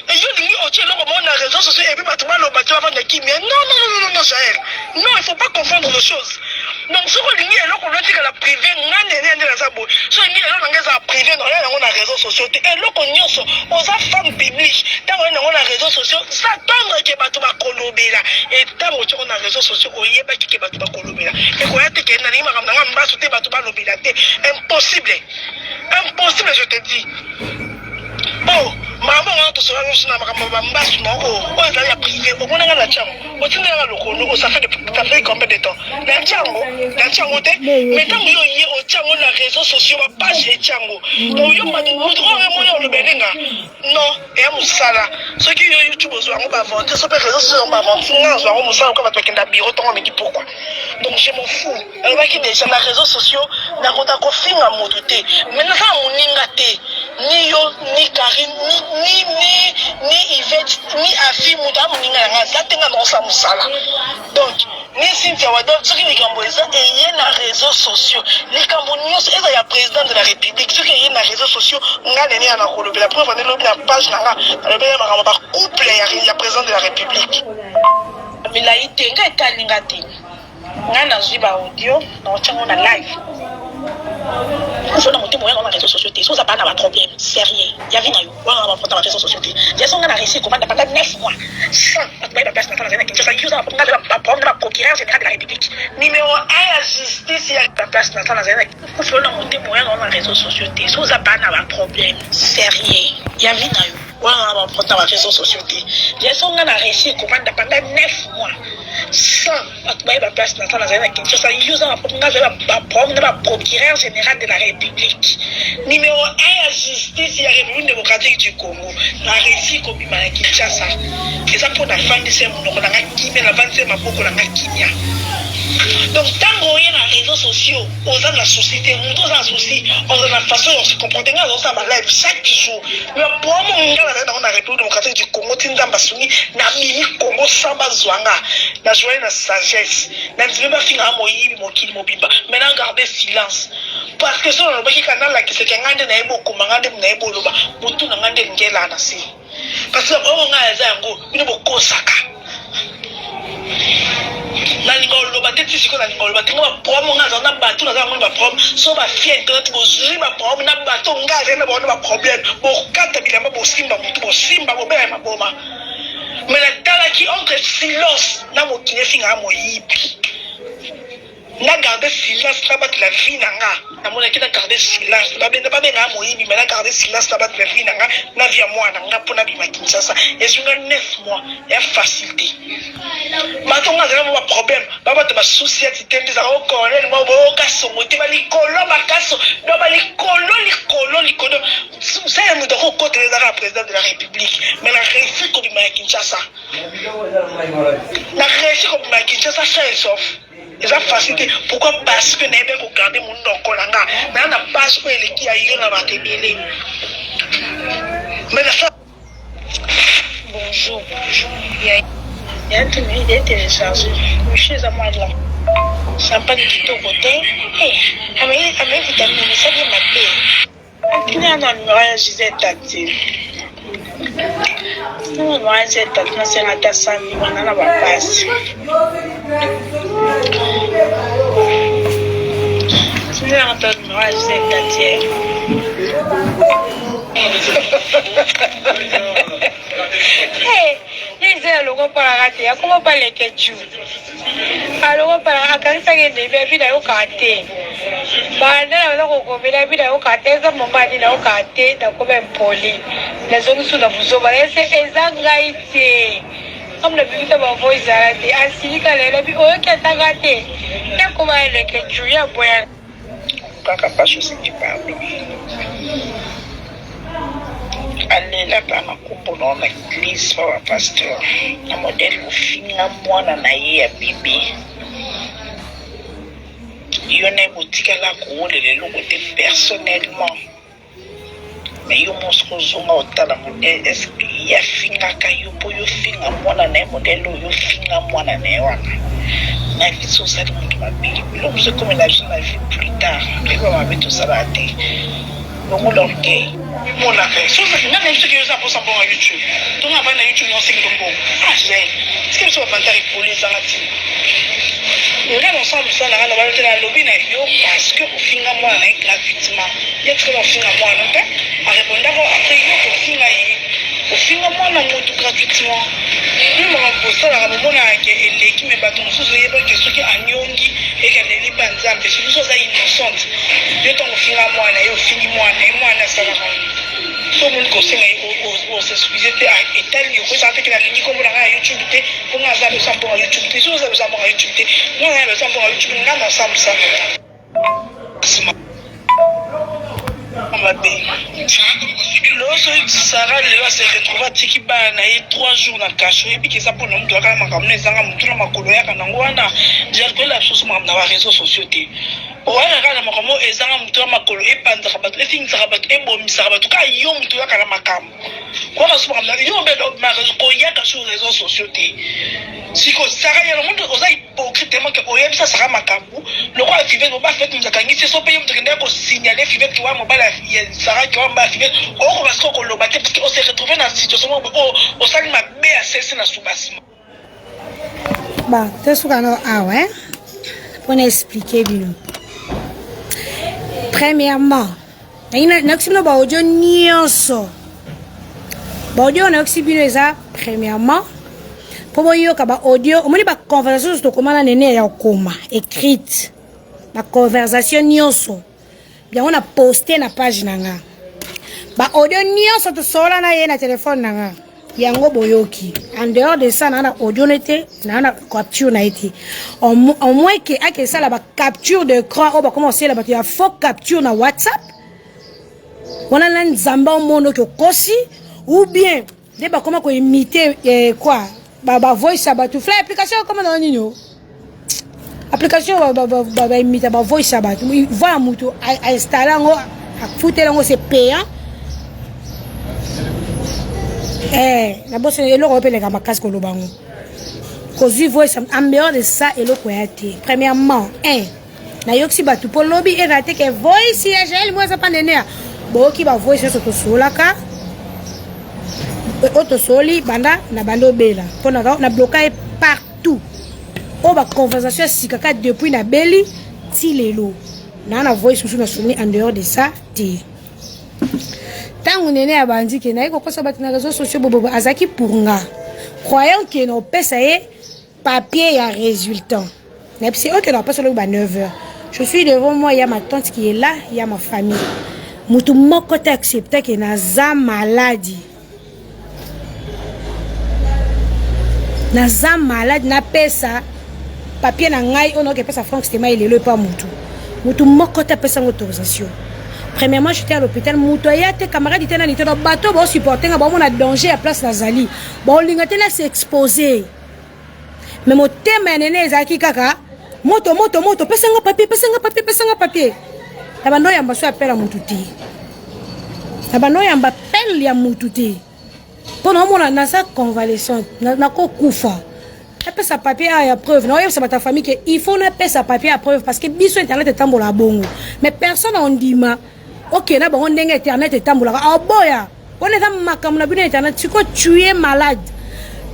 Et je dis, on tient dans les réseaux sociaux et puis bah tu vas le battre avant de qui? Mais non, Jaël. Non, il ne faut pas confondre les choses. Donc, ce qu'on dit, on a dit que la privée, on a dit la zabo. Ce qu'on dit, on a privé, on a les réseaux sociaux. Et là, on a femmes publiques, dans les réseaux sociaux, ça tombe que tu vas colobéla. Et tant que on a les réseaux sociaux, on y est pas qui va colobéla. Et quand tu es dans les impossible. Impossible, je te dis. Oh, maman, on a tout ça, on a mbasu non, oh, il a privé, on a la chambre. On tient dans le colo, ça fait combien de temps? La chambre, mais tant que yo au chambre, les réseaux sociaux, ma page est chambre. Donc yo m'a dit, le béninga. Non, et à Moussala. Ceux qui ont YouTube, on va vendre, ceux qui ont réseaux sociaux, on va vendre. On va Moussala, on va faire un bureau, on me dit pourquoi. Donc je m'en fous. Elle va quitter déjà les réseaux sociaux, n'a pas de fin à moduler. Maintenant, ça, on n'ingate. Ni yo, ni Karine, ni Yvette, ni Afi, Mouda, Mouninga, ça tenga dans sa Moussala. Donc, ni Cynthia Wadon, ceux qui ont et il y a les réseaux sociaux. Les Camerounais, c'est le président de la République. Ceux qui ont les réseaux sociaux, on a les la Colombie. La preuve, on a la page, on a couple, il y a président de la République. Mais là, il y a un Kalingati. On a un audio, on a live. Il faut monter moyen dans les réseaux sociaux. Si vous n'avez pas de problème, sérieux. Il y a une dans les réseaux sociaux. J'ai son gars réussi pendant 9 mois. Sans la place dans la la procureur général de la République. Numéro 1, la justice, il y a la place dans la République. Il faut monter moyen dans les réseaux sociaux. Si vous n'avez pas de problème, sérieux. Il y a une on va prendre les réseaux sociaux. J'ai son gars a réussi pendant 9 mois. Sans la place dans la Kinshasa, il y a un procureur général de la République. Numéro 1 à justice de la République démocratique du Congo. La réussi comme il Kinshasa. C'est ça pour la fin de ce monde. On a Kimia, la fin de ce monde, on a Kimia. Donc, tant qu'on est dans les réseaux sociaux, on a la société, on a la souci, on a la façon dont on se comporte, on a la live chaque jour. Mais pour moi, on a dans la République démocratique du Congo, on a Basuni, na mimi Congo Samba Zwanga, na joie na sagesse, na même pas finir à moyi, mokili mobimba. Maintenant, gardez silence. Parce que si on a un canal là qui se kengande na ebo kumangande na ebo loba, mutu na ngande ngela na si. Parce que on a zango, une boko saka. Na lingolo bateti siko na lingolo batinga ba promo nga za na batu na za ngolo ba promo so ba fie internet bo zuri ba promo na bato nga za na ba problème bo kata bilamba bo simba mutu bo simba bo bema boma mais la tala qui entre silence na mo kine finga mo yibi na garder silence na bat la vie na nga na mo na kita garder silence ba benda ba benga mo yibi mais na garder silence na bat la vie na nga na via moi na nga pona bi Kinshasa et sunga 9 mois ya facilité. Maintenant, on a un problème. On a un souci. On a un colonel. On a un président de la République. Mais on a réussi comme il Kinshasa. On a réussi comme il Kinshasa, ça et sauf. Et ça facilité. Pourquoi? Parce que nous avons gardé mon nom. Mais on a pas ce qu'il y a eu dans la télé. Mais ça. Bonjour. Il y a un truc qui est téléchargé. Je suis à moi là. Champagne de tout côté. Avec vitamine, ça vient m'appeler. Il y a un numéro à Gisèle Tati. Le numéro à Gisèle Tati, c'est un tassin, on a la passe. C'est un numéro à Gisèle Tati. Logo para kate ya kuma pale kechu alogo para akanisa ke debe bi da yo kate ba na na ko bila bi da yo kate za mama di na yo kate da ko ben poli na zo nsu na buzo ba ese ezanga ite amna bi ta ba voice ara di asika le bi o ke ta kate ya kuma le kechu ya boya kaka pa chose qui parle. Allez là-bas, ma coupe dans l'église, pour un pasteur. Un modèle au fin, moi, dans la bébé. Il y a une boutique à la cour, les logos personnellement. Mais il y a un monstre au talent modèle. Est-ce qu'il y a fin à caillou pour y fin à moi, dans un modèle où il fin à moi, dans un ma vie sociale, ma vie. L'homme se comme la vie plus tard. Il va mettre tout ça à la tête. Donc, on l'orgueil. Mon affaire. Si vous avez même ceux qui ont ça pour YouTube. Donc, avant la YouTube, on sait que ah, j'ai. Est-ce que vous avez pour les artistes? Nous allons ensemble, ça, on va aller dans le lobby, parce que au final, moi, on est gratuitement. Il y a très longtemps, moi, on a répondre après, au final, moi, on a tout gratuitement. Nous, on a posé à un moment, on a l'équipe, mais bateau, nous sommes que ceux qui ont nyongi et qui ont les banzam, parce que nous sommes innocents. Nous sommes au final, moi, on a fini, moi, on a ça. Tout le monde conseille aux excusez et tel vous savez que la ligne comme on a YouTube pour nous avoir besoin pour YouTube puis vous avez besoin pour YouTube nous on a besoin pour YouTube nous on ensemble ça lorsque Sarah Léa s'est retrouvée à Tikiba na 3 jours na cache et puis que ça pour nous doit quand même ramener ça mu tuna makolo ya kana ngwana j'ai que la chose moi na réseaux sociaux té ouais kana makamo ezanga mu tuna makolo e panza bato e finza bato e bomisa bato ka yo mu tuna kana makamo kwa ka souvent na yo be do ma ko ya ka sur réseaux sociaux té siko Sarah ya monde oza hypocritement que oyem ça sera makambu le quoi fivet no ba fait nous akangi so pe yo mutenda ko signaler fivet ki wa mobile ya Sarah ki wa ba fivet o parce qu'on le battait parce qu'on s'est retrouvé dans une situation où on s'est mis à cesser dans ce bâtiment. Bah, tu sais ah ouais. Pour nous expliquer bien. Premièrement, il y a un audio nyonso. Audio on a expliqué ça premièrement. Pour moi yo ka audio, on m'a conversation sur comment la nene ya koma écrite. La conversation nyonso. Bien on a posté na page nanga. ba audio nyonso to sola na ye na téléphone nanga yango boyoki en dehors de ça na audio nete na capture na été au moins que ake ça la ba capture d'écran o ba commencer la ba ya faux capture na WhatsApp wana na nzamba mono ko kosi ou bien de ba comment ko imiter quoi ba voice ba tu fly application comme dans nino application ba imiter ba voice ba tu voit mutu a installer ngo a foutre ngo c'est payant na bosse elo ko pele ka makasi ko lobango kozi voice en dehors de ça elo ko yate premièrement na yoksi ba tu po lobby et raté que voice ya gel moi ça pas nene bo ki ba voice so to solaka auto soli banda na bando bela pona na bloquer partout o ba conversation sikaka depuis na beli ti lelo na voice so na soni en dehors de ça ti tangu nene ya bandi ke na iko kosa bati na réseaux sociaux bobo azaki pour nga croyant que no pesa e papier ya résultat mais c'est OK non pas solo ba 9h je suis devant moi il y a ma tante qui est là il y a ma famille mutu moko ta accepter que na za maladie na pesa papier na ngai ono ke pesa franc c'était il est pas mutu moko ta pesa autorisation. Premièrement, j'étais à l'hôpital. Moutoya, tes camarades étaient dans le bateau, bon supporter, bon on a danger à place Nazali. Bon l'ingénieur s'est exposé. Mais mon thème est né Zaki kaka. Moto, pesa nga papier. Tabano yamba so appel à Moututi. Tabano yamba appel ya Moututi. Pendant mon na sa convalescence, na ko kufa. Après sa papier à preuve. Non, c'est ta famille que il faut na sa papier à preuve parce que biso internet est tambola bongo. Mais personne on dit ma OK, na bon ndenge internet est tambola. Ah boya. On est dans makam na bino internet, tu ko tu es malade.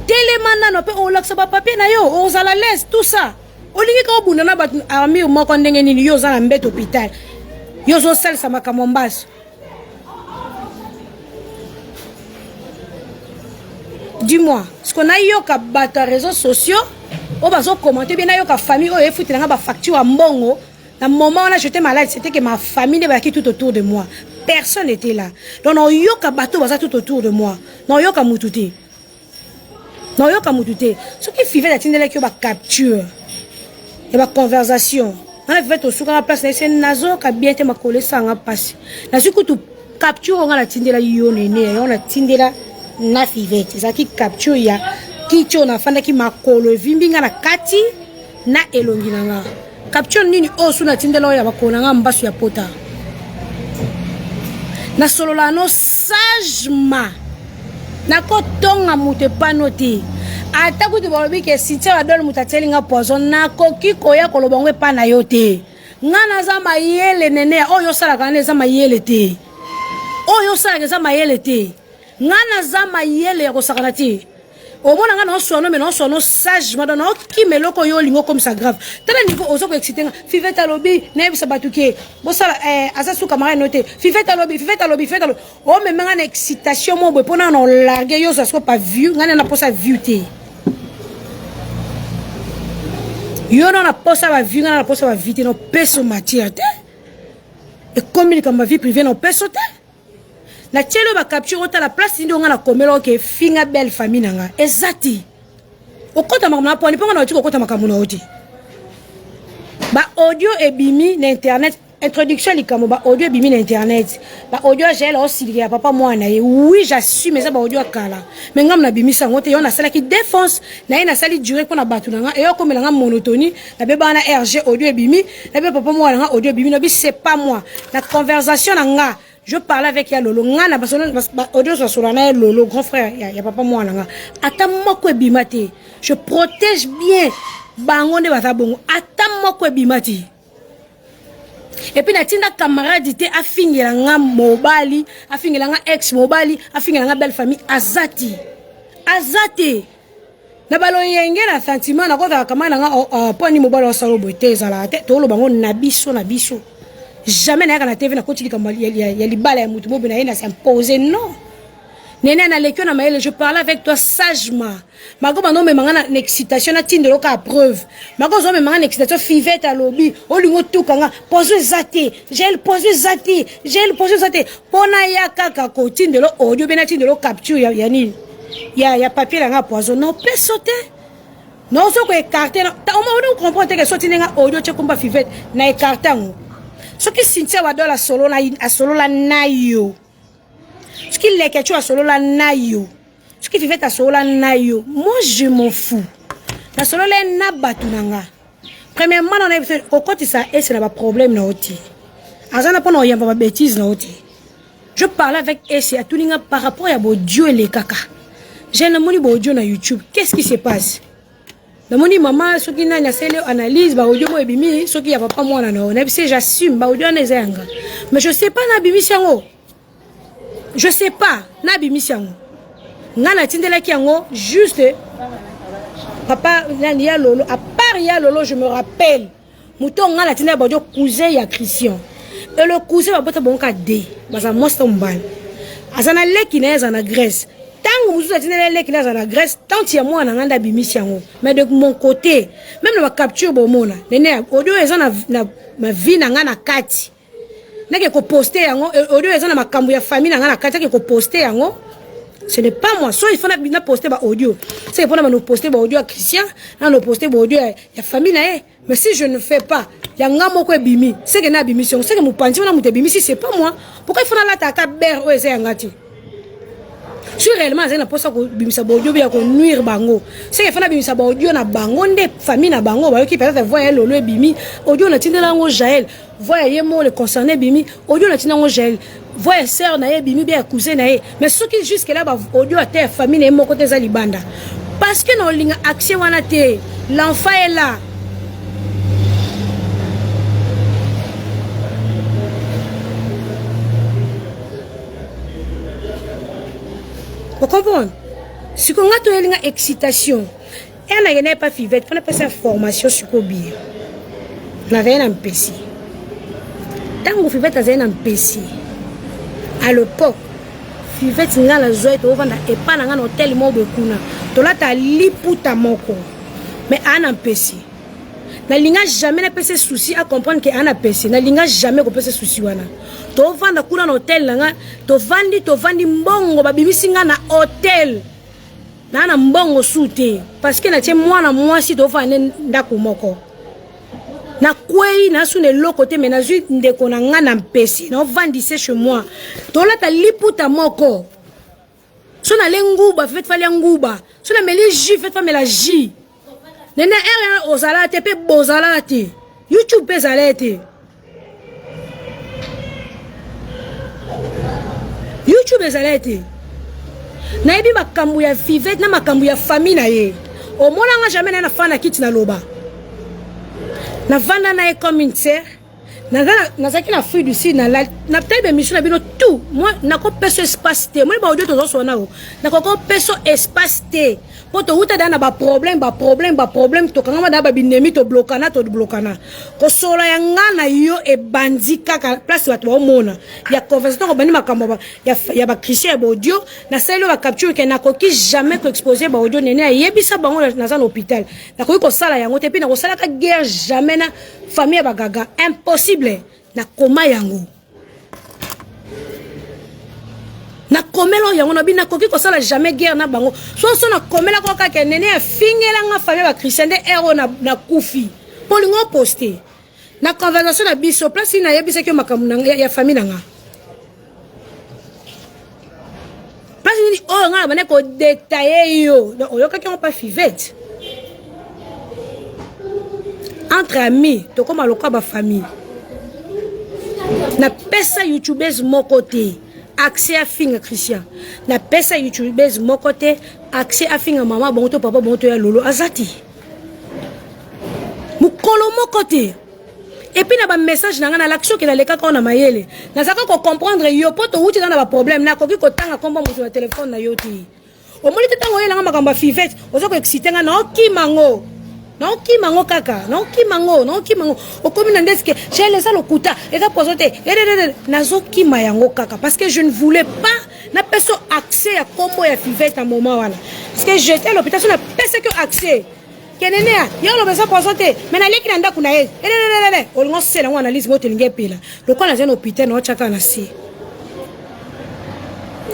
Télémana no pe o laksa ba papier na yo, o za la laisse tout ça. O lingi ka obuna na ba army mo ko ndenge nini yo za na mbete hôpital. Yo zo sel sa makamombaso. Dis-moi, ce qu'on a eu qu'à battre les réseaux sociaux, on va commenter bien eu qu'à famille, on a foutu la facture à Mbongo. Dans le moment où j'étais malade, c'était que ma famille était tout autour de moi. Personne n'était là. Donc on a eu qu'à battre tout autour de moi. On a eu qu'à moutouter. On a eu qu'à moutouter. Ce qui fait la tine là qui a capture et ma conversation. On a fait au souk à la place, c'est nazo qui a bien été ma collé ça en passe. La suite tout capture on a la tine là yonné, on a tine là. Na fivete ça qui capture ya qui tona fanda ki makolo vimbinga na kati na elongi nanga capture nini osu na tindelo ya bakona nga mbasu ya pota na solo la no sagement na ko tonga mute panoti ata kuti bolobi ke sitia adol mutateli nga poison na ko ki koya kolobangwe pa na yote ngana za mayele nene oyo sala kana za mayele te oyo sala za mayele te ngana zama yele ya kosakanati omona ngana osono mais non sono sage madonna ki meloko yo lingo comme ça grave tala niveau ozo ko exciter fiveta lobby na bisa batuke bosala asa su camarade noté fiveta lobby o me ngana excitation mo pona no larguer yo ça soit pas vu ngana na posa vue te yo non na posa va vue ngana na posa va vite no peso matière te et communique ma vie privée no peso te na tchelo ba capture ota la place ndi nga na komelo ke finga belle famille nanga exacti okota makamuna poni ponga na otiko okota makamuna oti ba audio e bimi na internet introduction likamo ba audio e bimi na internet ba audio gel aussi ya papa mwana ye oui j'assume ça ba audio kala mais ngam na bimi sango te yo na sala ki défense na ina sali durer pona batu nanga e yo komela nga monotonie na be bana RG audio e bimi na be papa mwana nga audio e bimi no bi c'est pas moi la conversation nanga. Je parlais avec Yalolo. Ngana parce que audio sur la Lolo grand frère y a papa moi nga. Ata moko bimati. Je protège bien bangonde batabongo. Ata moko bimati. Et puis na tinda camarade te afingela nga mobali, afingela nga ex mobali, afingela nga belle famille azati. Na balo yenge na sentiment na kota kamana nga poni mobali osalo bote ezala te to lo bango na biso. Jamais na TV na kotiki comme ya libala ya mutu bobe na ina s'imposer non Néné na lekio na maele, je parlais avec toi sagement. Mago bando me manga na excitation na tinde loka à preuve. Mago zo me manga na excitation fivette à lobby. Olingo tukanga, pozo zate, gel pozo zate, gel pozo zate. Pona ya kaka ko tinde lo audio bena tinde lo capture ya ni. Ya papier la nga poison non peut sauter. Non so ko écarter na. Ta on comprend que sorti nga audio tchekomba fivette na écarter ngo. Ce qui Cynthia wa dola solo na yo. Ce qui les questions à solo la nayo. Ce qui fait à solo la nayo. Moi je m'en fous. La solo la na batunanga. Premièrement on a fait au côté ça et c'est là problème na oti. Azana pas non y a pas bêtise na oti. Je parle avec Essie à tout ninga par rapport à Dieu et les caca. J'ai le moni Dieu na YouTube. Qu'est-ce qui se passe? Le moni maman ce qui n'a na sele analyse ba audio mo ebimi ce qui y a pas moi na no. Na bise j'assume ba audio na zenga. Mais je sais pas na bimi sango. Je sais pas, nabi mission. Ngana tindela ki yango juste papa ya lolo à part ya lolo je me rappelle. Mouton ngana tindela bodio cousin ya Christian. Et le cousin va bota bonka dé, baza monstre mbal. Azana leki na za na Grèce. Tant que vous tindela leki na za na Grèce, tant ya moi na nganda bi mission. Mais de mon côté, même la capture bomona, nene audio ezana na vie na ngana kati. Neke ko poster yango audio ezana makambo ya famille na ngana kati ko poster yango ce n'est pas moi so il faut na poster ba audio c'est pour na no poster ba audio à Christian na no poster ba audio ya famille na mais si je ne fais pas ya ngamo ko bimi c'est que na bimi c'est que mo panti na mo te bimi si c'est pas moi pourquoi il faut na la ta ber o eza ngati sur réellement c'est na poster ko bimi sa ba audio ya ko nuire bango c'est que faut na bimi sa ba audio na bango nde famille na bango ba ki peut-être voyer lolo bimi audio na tindela ngo Jaël voyez moi le concerné bimi audio na tinango gel voyez sœur na ye bimi bien cousin na ye mais ce qui jusque là ba audio à terre famille na moko teza libanda parce que no linga action wana te l'enfant est là vous comprenez si qu'on a to linga excitation elle n'a pas fivette on a passé formation sur Kobi na rien en PC. Tant que Fivette a un PC, à l'époque, Fivette n'a la joie de vendre et pas dans un hôtel mobile. Tu l'as ta liputa moko. Mais un PC. Na linga jamais na PC souci à comprendre que un PC. Na linga jamais ko PC souci wana. Tu vendre kuna na hôtel nga, tu vandi mbongo babimisi nga na hôtel. Na mbongo soute parce que na tie moi si tu vendre ndako moko. Na kwei na sune lokote mais na zui ndeko na nga na mpesi na vandise chez moi to la ta liputa moko so na lenguba fait fali nguba so na meli ji fait fa mela ji nene ere ozala te pe bozala te YouTube pe zalete YouTube ezalete na ebi makambu ya Fivette na makambu ya famille na ye o mona nga jamais na fana kiti na loba na vanda na comme une sœur na zaki na fille du sud na peut-être mission na bino tout moi na ko peso espace te moi ba audio to so na o na ko peso espace te po to uta dana ba problème to kanga da ba binemi to blokana ko sola ya ngana yo e bandika ka place watu ba mona ya conversation ko bani makambo ya ba Christian ba audio na selo ba capture ke na ko ki jamais ko exposer ba audio nene yebisa bango na za l'hôpital na ko sala yango te pe na ko sala ka guerre jamais na famille ba gaga impossible na koma yango na komelo yango na bina koki ko sala jamais guerre na bango so na komela ko ka ke nene fingela nga famille ba Christian de héros na kufi polingo poster na conversation na biso place na yebisa ke makamu ya famille nga place ni o nga bana ko détailler yo oyo ka ke on pas Fivette entre amis to comme aloka ba famille na pesa youtubeuse mon côté accès à finga Christian na pesa youtubeuse mon côté accès à finga maman bon to papa bon to ya lolo azati mukolo mon côté et puis na ba message na ngana l'action que na leka ko na mayele na saka ko comprendre yo poto wuti na ba problème na ko ki ko tanga komba mutu na téléphone na yoti o moli tango yela ngama kamba Fivette ozo ko exciter na okimango non qui mango kaka non qui mango au comme nandeske j'ai laissé le kuta et ça posote nazo ki mayango kaka parce que je ne voulais pas na peso accès accès à combo ya Fivette à moment wana parce que j'étais à l'hôpital sur la pèse que accès kenenea yo lo besoin poisonté mais na leki na ndako na ye o ngo sela ngo analyse mo telinge pila le kwa na zeno hôpital no chaka na si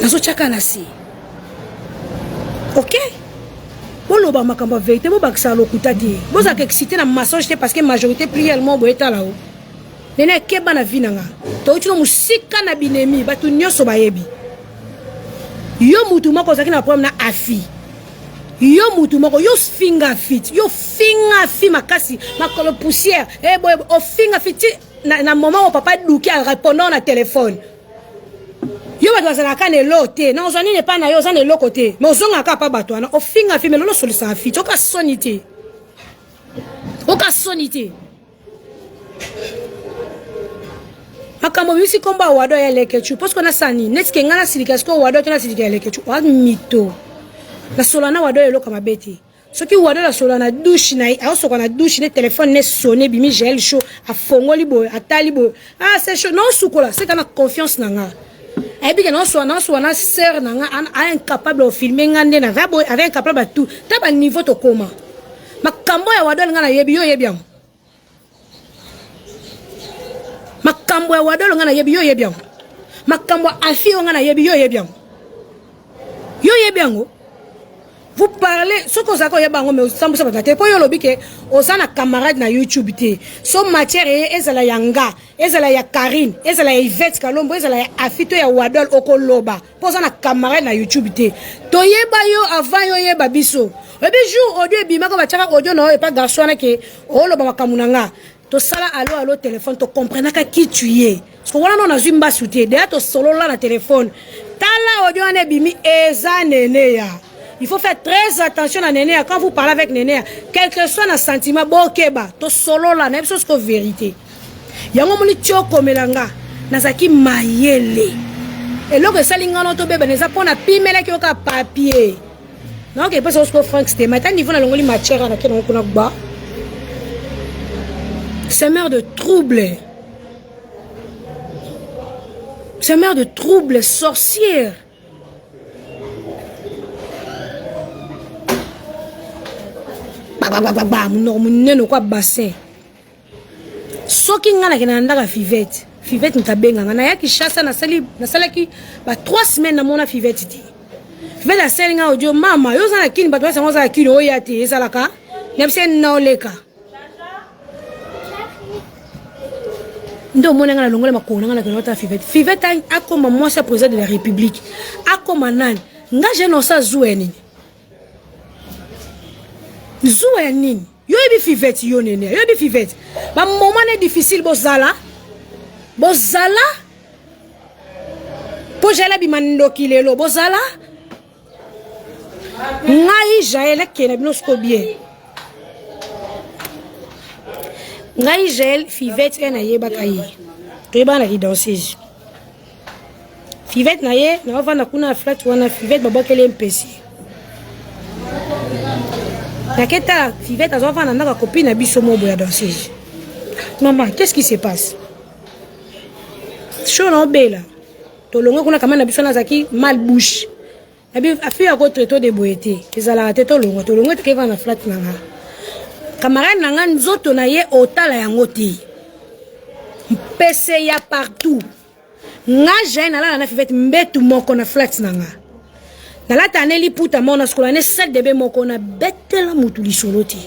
nazo chaka na si OK boloba makambo vérité bo bakisa lokuta di boza ke excité na mensonge te parce que majorité pluriellement bo eta là-haut nene keba na vinanga to tino musika na binemi batu nyoso bayebi yo mutu moko zaki na problème na afi yo mutu moko yo finger fit makasi makolo poussière boy o finger fit na moment où papa douki a répondant na téléphone yo ba za ka ne loté non zoni ne pas na yo za ne lokoté mais ozonga ka pa bato na o finger fit mais lolo solisa fit o ka sonité makambo bisi komba wado ya lekechu parce qu'on a sani netke ngana silika sko wado tona silika lekechu wa mito la solana wado elo kama beti soki wado la solana douche na a so na douche ne téléphone ne sonné bimi gel chaud a fongoli boy atali boy ah c'est chaud non sukola c'est kana confiance nanga et puis non so na sœur nanga incapable de filmer ngande na va boy avec incapable tout ta ba niveau to koma makambo ya wado ngana yebi yo yebi makambo ya wadolo ngana yebi yo yebiango makambo afi ngana yebi yo yebiango vous parlez ce qu'on s'accorde yebango mais sambu sa batate po yo lobike osana camarade na YouTube te so matière ezala yanga ezala ya Karine ezala ya Yvette Kalombo ezala ya afito ya wadol okoloba po osana camarade na YouTube te to yeba yo avant yo yeba biso ebi jour audio bimako bachaka audio no e pas garçon na ke oloba makamunanga to sala allo téléphone to comprendre qui tu es parce que voilà non na zumba souté derrière to solo là na téléphone tala audio ane bimi eza neneya il faut faire très attention à neneya quand vous parlez avec neneya quel que soit na sentiment bokeba to solo là na chose que vérité yango moni tioko melanga nazaki mayele et loko salinga no to bebe neza pona pimela ki oka papier non que parce que Frank c'était matin niveau na longoli matière na kena kuna ba semeur de troubles. Semeur de troubles, sorcière. Mon quoi bassin. Soki ngana kena ndaka Fivette. Fivette ntabenga ngana yaki chassa na sali ki ba 3 semaines na mona Fivette ti. Fivette la selinga audio mama yo zana kini bato sa ngoza kini oyati esalaka. Nyabse na oleka. Ndo mona ngana longola makona ngana kenota Fivette. Fivette a comme moi sa président de la République. A comme nan. Nga je no sa zueni. Zueni. Yo ebi Fivette yo nene. Yo ebi Fivette. Ba moment est difficile bozala. Bozala. Po jala bi mando kilelo bozala. Ngai jaela kena binosko bien. Ngai gel Fivette na yeba kaye to yeba na danseuse Fivette na ye na vana kuna flat wana Fivette babakele MPC na keta Fivette azo vana na copine na biso mobo ya danseuse maman qu'est-ce qui se passe chaud na bela to longo kuna kama na biso na zaki mal bouche abi afi ya ko traito de boete ezala teto longo te keva na flat na nga camarade nanga nzoto na ye otala yango te mpese ya partout nga jeune ala na Fivette mbetu moko na flat nanga nalata aneli puta mona skola ne 7 debe moko na betela mutu lisolo te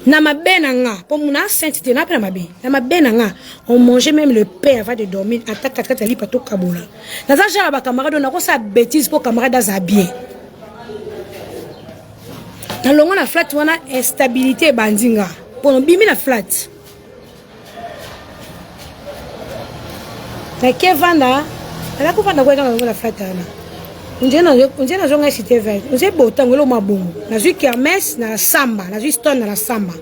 na mabe nanga po muna sainteté na pena mabe na mabe nanga on mangeait même le pain avant de dormir attaque 4 ali pato kabola na za jara ba camarade na ko sa bêtise pour camarade za bien na longo na flat wana instabilité bandinga pour bimi na flat na kevanda ala ko vanda kweka na flat ana unjena zonga cité vert unje botango lo mabongo na zui kermesse na samba na zui stone na samba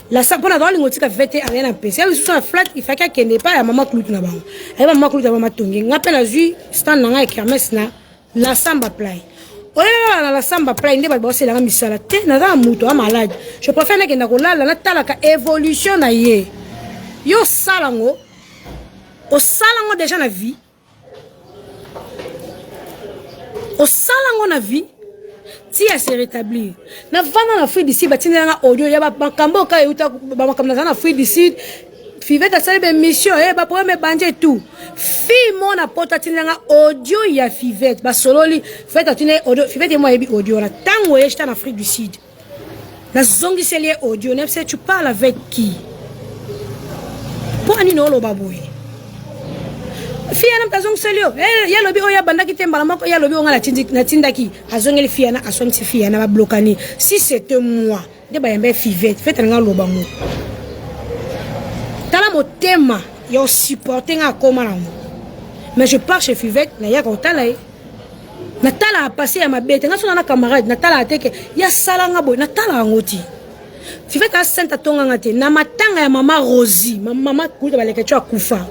la samba na doli ngotika Fivette rien na pese elle sur la flat il fait qu'elle n'est pas ya maman clout na bango ay maman clout na mama tongi ngape na zui stone na kermesse na la samba play. Oya la samba play ndeba bosse la misala te na za muto a malade je préfère na kenda kolala na talaka évolution na ye yo salango o salango déjà na vie Au salango na vie, si elle se rétablir. Na vana na Afrique d'ici, batine na audio, ya ba kambo ka yuta ba makamna na Afrique d'ici. Fivette a salé mission, ba pour me banje tout. Fi mon apota tine na audio ya Fivette, ba solo li, fait atine audio, Fivette et moi yebi audio na tango yeshta en Afrique du Sud. Na zongi selie audio, ne sais tu parles avec qui? Pour ani no lo baboy. Fia na mtazong selio ya lobi oya bandaki temba mako ya lobi onga na tindaki azongeli fia na asomsi fia na ba blokani si c'était moi de ba yembe Fivette fait nga loba mo tala mo tema yo supporter nga koma na mo mais je pars chez Fivette na ya ko tala na tala a passer ya mabete nga sona na camarade na tala ateke ya sala nga boy na tala ngoti Fivette a senta tonga ngate na matanga ya mama Rosie mama kuta baleke cho akufa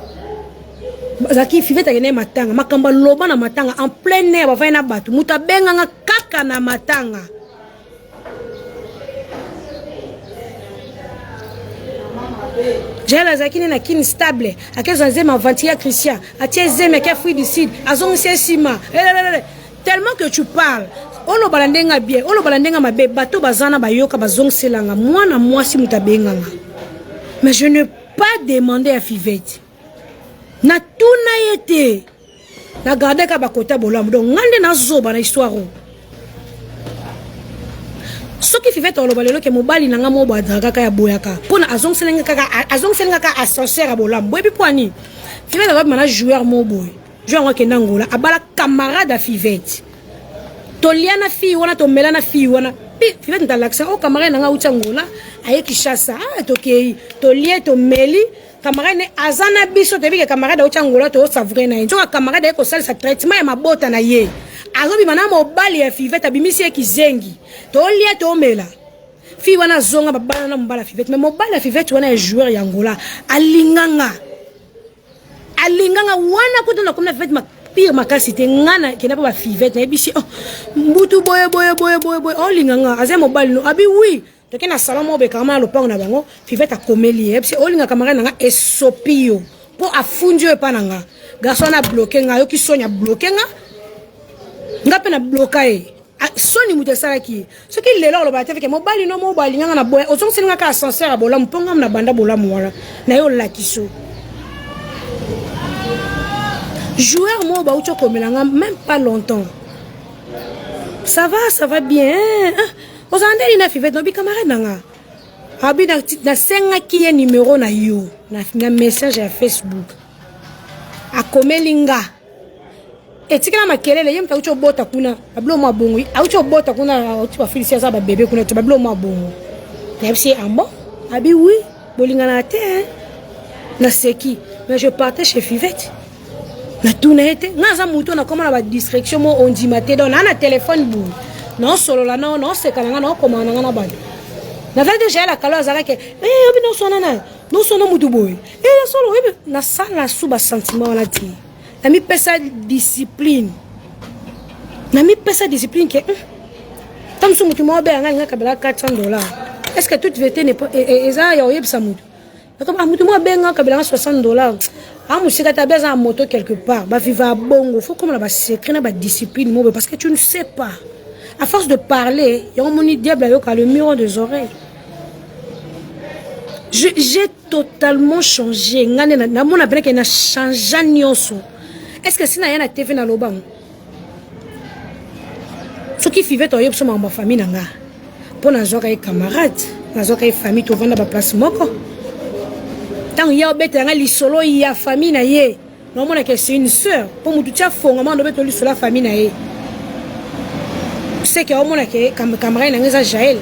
Zaki Fivette agene matanga makamba loba na matanga en plein air bavai na batu muta benga nga kaka na matanga Jela zakine na kin stable akezo zema ventia Christian atie zema ke fruit du sud azong sima tellement que tu parles olo balandenga bien olo balandenga mabe bato bazana bayoka bazong selanga mwana mwasi muta benga mais je ne pas demander à Fivette na tuna yete na garder ka bakota bolam donc ngande na zoba na histoire soki Fivette oloba lelo ke mobali nanga mo badraga ka ya boyaka pona azong selenga ka ascenseur a bolam boyebi poani Fivette alobi mana joueur mo boy joueur ngo ke nangola abala camarade à Fivette toliana fi wana to melana fi wana Fivette ndalaksa o camarade nanga utangola aye Kishasa tokei tolie to meli camarade azana biso te bike camarade o changola to savre na nzoka camarade ko salisa traitement ya mabota na ye azobi mana mobali ya Fivette abimisi e kizengi to lia to mela fi wana zonga babana na mbala Fivette mais mobali ya Fivette wana ya joueur ya Angola alinganga wana ko na comme Fivette ma pire makasi te ngana kena ba Fivette na bishi mbutu boye o linganga azé mobali no abi oui toke na salon mo be kama lopango na bango Fivette a komeli epse olinga camarade nga esopio po afundio e pananga garçon na bloqué nga yo ki sonya bloqué nga pe na bloqué soni mutesala ki soki lelo lo ba te ke mobali no mobali nga na boya ozong selinga ka ascenseur a bola mponga na banda bola mwala na yo lakiso joueur mo ba ucho komelanga même pas longtemps ça va bien aux andeli na Fivette no bi camarade nanga abi na senga ki ye numéro na yo na message ya Facebook akomelinga etikala makelele yem ta ucho bota kuna bablo mo bongo aucho bota kuna uchi ba Felicia za ba bébé kuna bablo mo bongo merci ambo abi oui bolinga na te na seki mais je partais chez Fivette na tuna ete ngaza muto na koma na ba distraction mo on dit maté donc na téléphone bou non solo la non c'est quand on commande na bad na fait déjà la kalo azara ke obi no sona mutu boy solo na sala suba sentiment la ti na mi pesa discipline ke tam su mutu mo be nga kabela $400 est-ce que toute vérité n'est pas eza ya oyebsa mutu comme mutu mo be nga kabela $60 musika ta beza en moto quelque part ba viva bongo faut comme la ba secret na ba discipline mo parce que tu ne sais pas. À force de parler, il y a mon diable avec le mur des oreilles. J'ai totalement changé. Mon appel qui n'a changé nioso. Est-ce que si na yana TV na lobang? Ce qui fait toi yopso ma famille nanga. Pour na zoka e camarade, na zoka e famille to vanda ba place moko. Tant ya obeta nga lisolo ya famille na ye. Non mona que c'est une sœur. Pour mutu tia fonga ma obeta lisolo famille na ye. C'est que au moins que camarade na ngeza Jael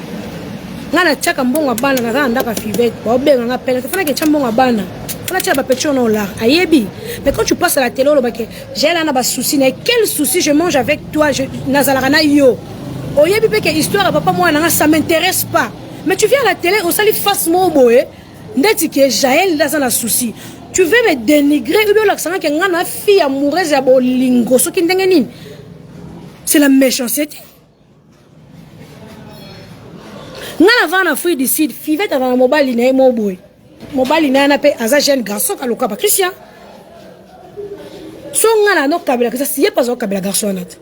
ngana chaka mbongo bana na randa ka Fivette ba obenga nga pele fana ke chambongo bana fana cha ba pechono la ayebi mais quand tu passes à la télé lo ba ke Jael na ba souci na quel souci je mange avec toi je nazala na yo oyebi pe que histoire papa moi na ça m'intéresse pas mais tu viens à la télé au sali face mo boye ndeti ke Jael là ça na souci tu veux me dénigrer ou bien l'accent que ngana fille amoureuse ya bolingo soki ndenge nini c'est la méchanceté. Ngana vana fruit du sud Fivette avant mobile na mo boy mobile na pe aza jeune garçon ka loka ba Christian so ngana no kabela que ça si pas au kabela garçon nat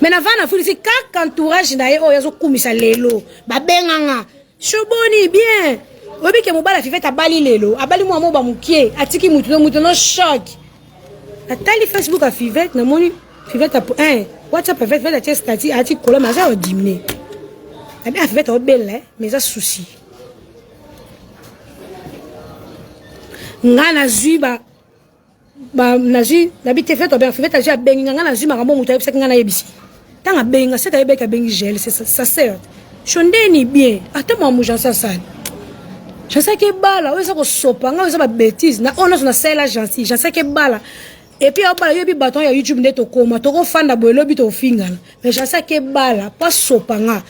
Mais na vana fuli si kaka entourage na ye o yazo kumisa lelo ba benganga shoboni bien obi ke mobala fifeta bali lelo abali mo ba mukie atiki mutu no choc atali Facebook a fivete na moni fiveta WhatsApp a fivete a stati ati kola maza o dimne abi a fiveta o belle mais ça souci ngana zuiba ba nazi nabite feto ba fiveta ja bengi ngana zui makambo mutu ayebisa ngana yebisi tanga benga seta yebeka bengi gel ça sert chondeni bien ata mo muja ça ça je sais que bala ouais ça ko sopa nga ça ba bêtise na on a ça la gentil je sais que bala et puis bala yobi bâton ya YouTube ndeto koma to ko fanda boelobi to fingana mais je sais que bala pas sopa nga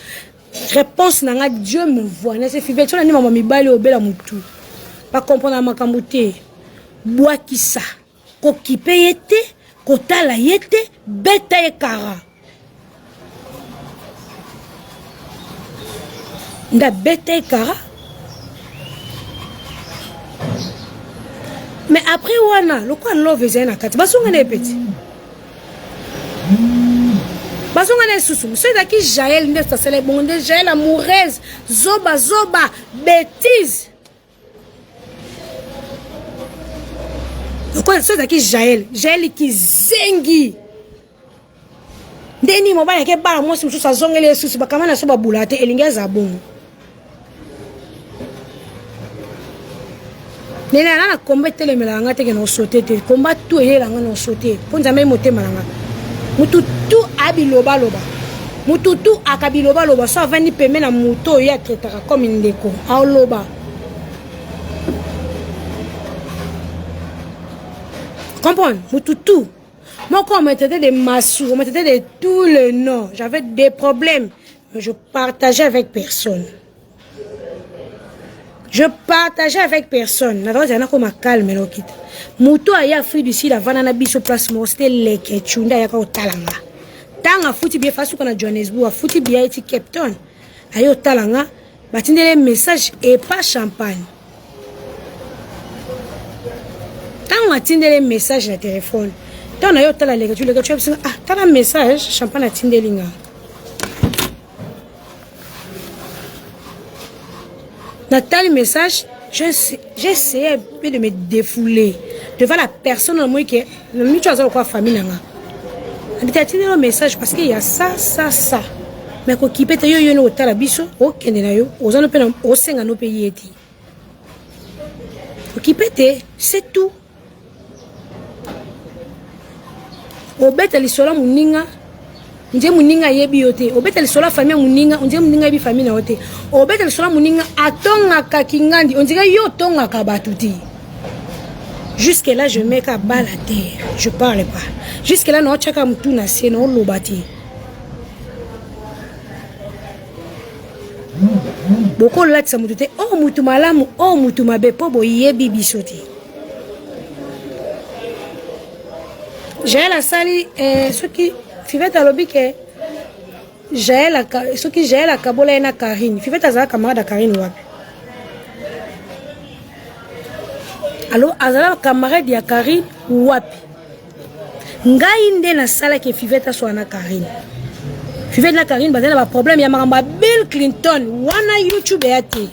réponse na nga Dieu me voit na c'est fiveta na ni mama mibali obela mutu pas comprendre makambo te bwakisa ko kipe yete ko tala yete beta ekara nda beta ekara mais après wana le quoi love zena kati basonga na petit basonga na susu c'est daki Jaël ndesta sele bonde Jaël amoureuse zoba bêtise. Pourquoi c'est ça qui Jaël qui zengi ndeni mobala ke bala mo simusu sazongele susu bakamana so babulate elingeza bongo nena na combattre le melanga te ke no sauter te combat tout yela nga no sauter ponza mai motema nga mututu abiloba mututu akabiloba so avani peme na muto ya tretaka comme ndeko aoloba. Comprends, tout. Moi, quand on me traitait de massou, on me traitait de tous les noms. J'avais des problèmes. Mais je partageais avec personne. N'avons pas comme calme, là, quitte. Mouto a Afrique du Sud, avant na biso place, moi, c'était les Ketchunda, yaka au Talanga. Tanga fouti bien face qu'on a Johannesburg, fouti bien eti Cape Town. Ayo au Talanga, batinde les messages et pas champagne. Quand on attend les messages sur le téléphone, quand on a eu la lecture, t'as un message, champagne attend les lignes. Dans tel message, j'essayais de me défouler devant la personne au moins qui le mieux tu as quoi famille là. On dit attendez le message parce qu'il y a ça. Mais quand qui peut te yo no tala biso, OK na yo, ozano pe na osenga no pays eti. Qui peut c'est tout. Obeta lisola muninga nje muninga yebi yote obeta lisola famille muninga nje muninga yebi famille na yote obeta lisola muninga atonga kakingandi ondiga yo tonga kabatuti jusque là je mets ka bala terre je parle pas jusque là no chaka mtu na se no lobati boko latsa mutute o mutu malamu o mutu mabe po boyebi bisoti. J'ai la salle ce qui fait à l'objet que j'ai la kabola na Karine fait à camarade Karine wapi alors azala camarade ya Karine wapi ngai nde na sala ke fiveta so na Karine fiveta na Karine bazana ba problème ya maramba Bill Clinton wana YouTube yati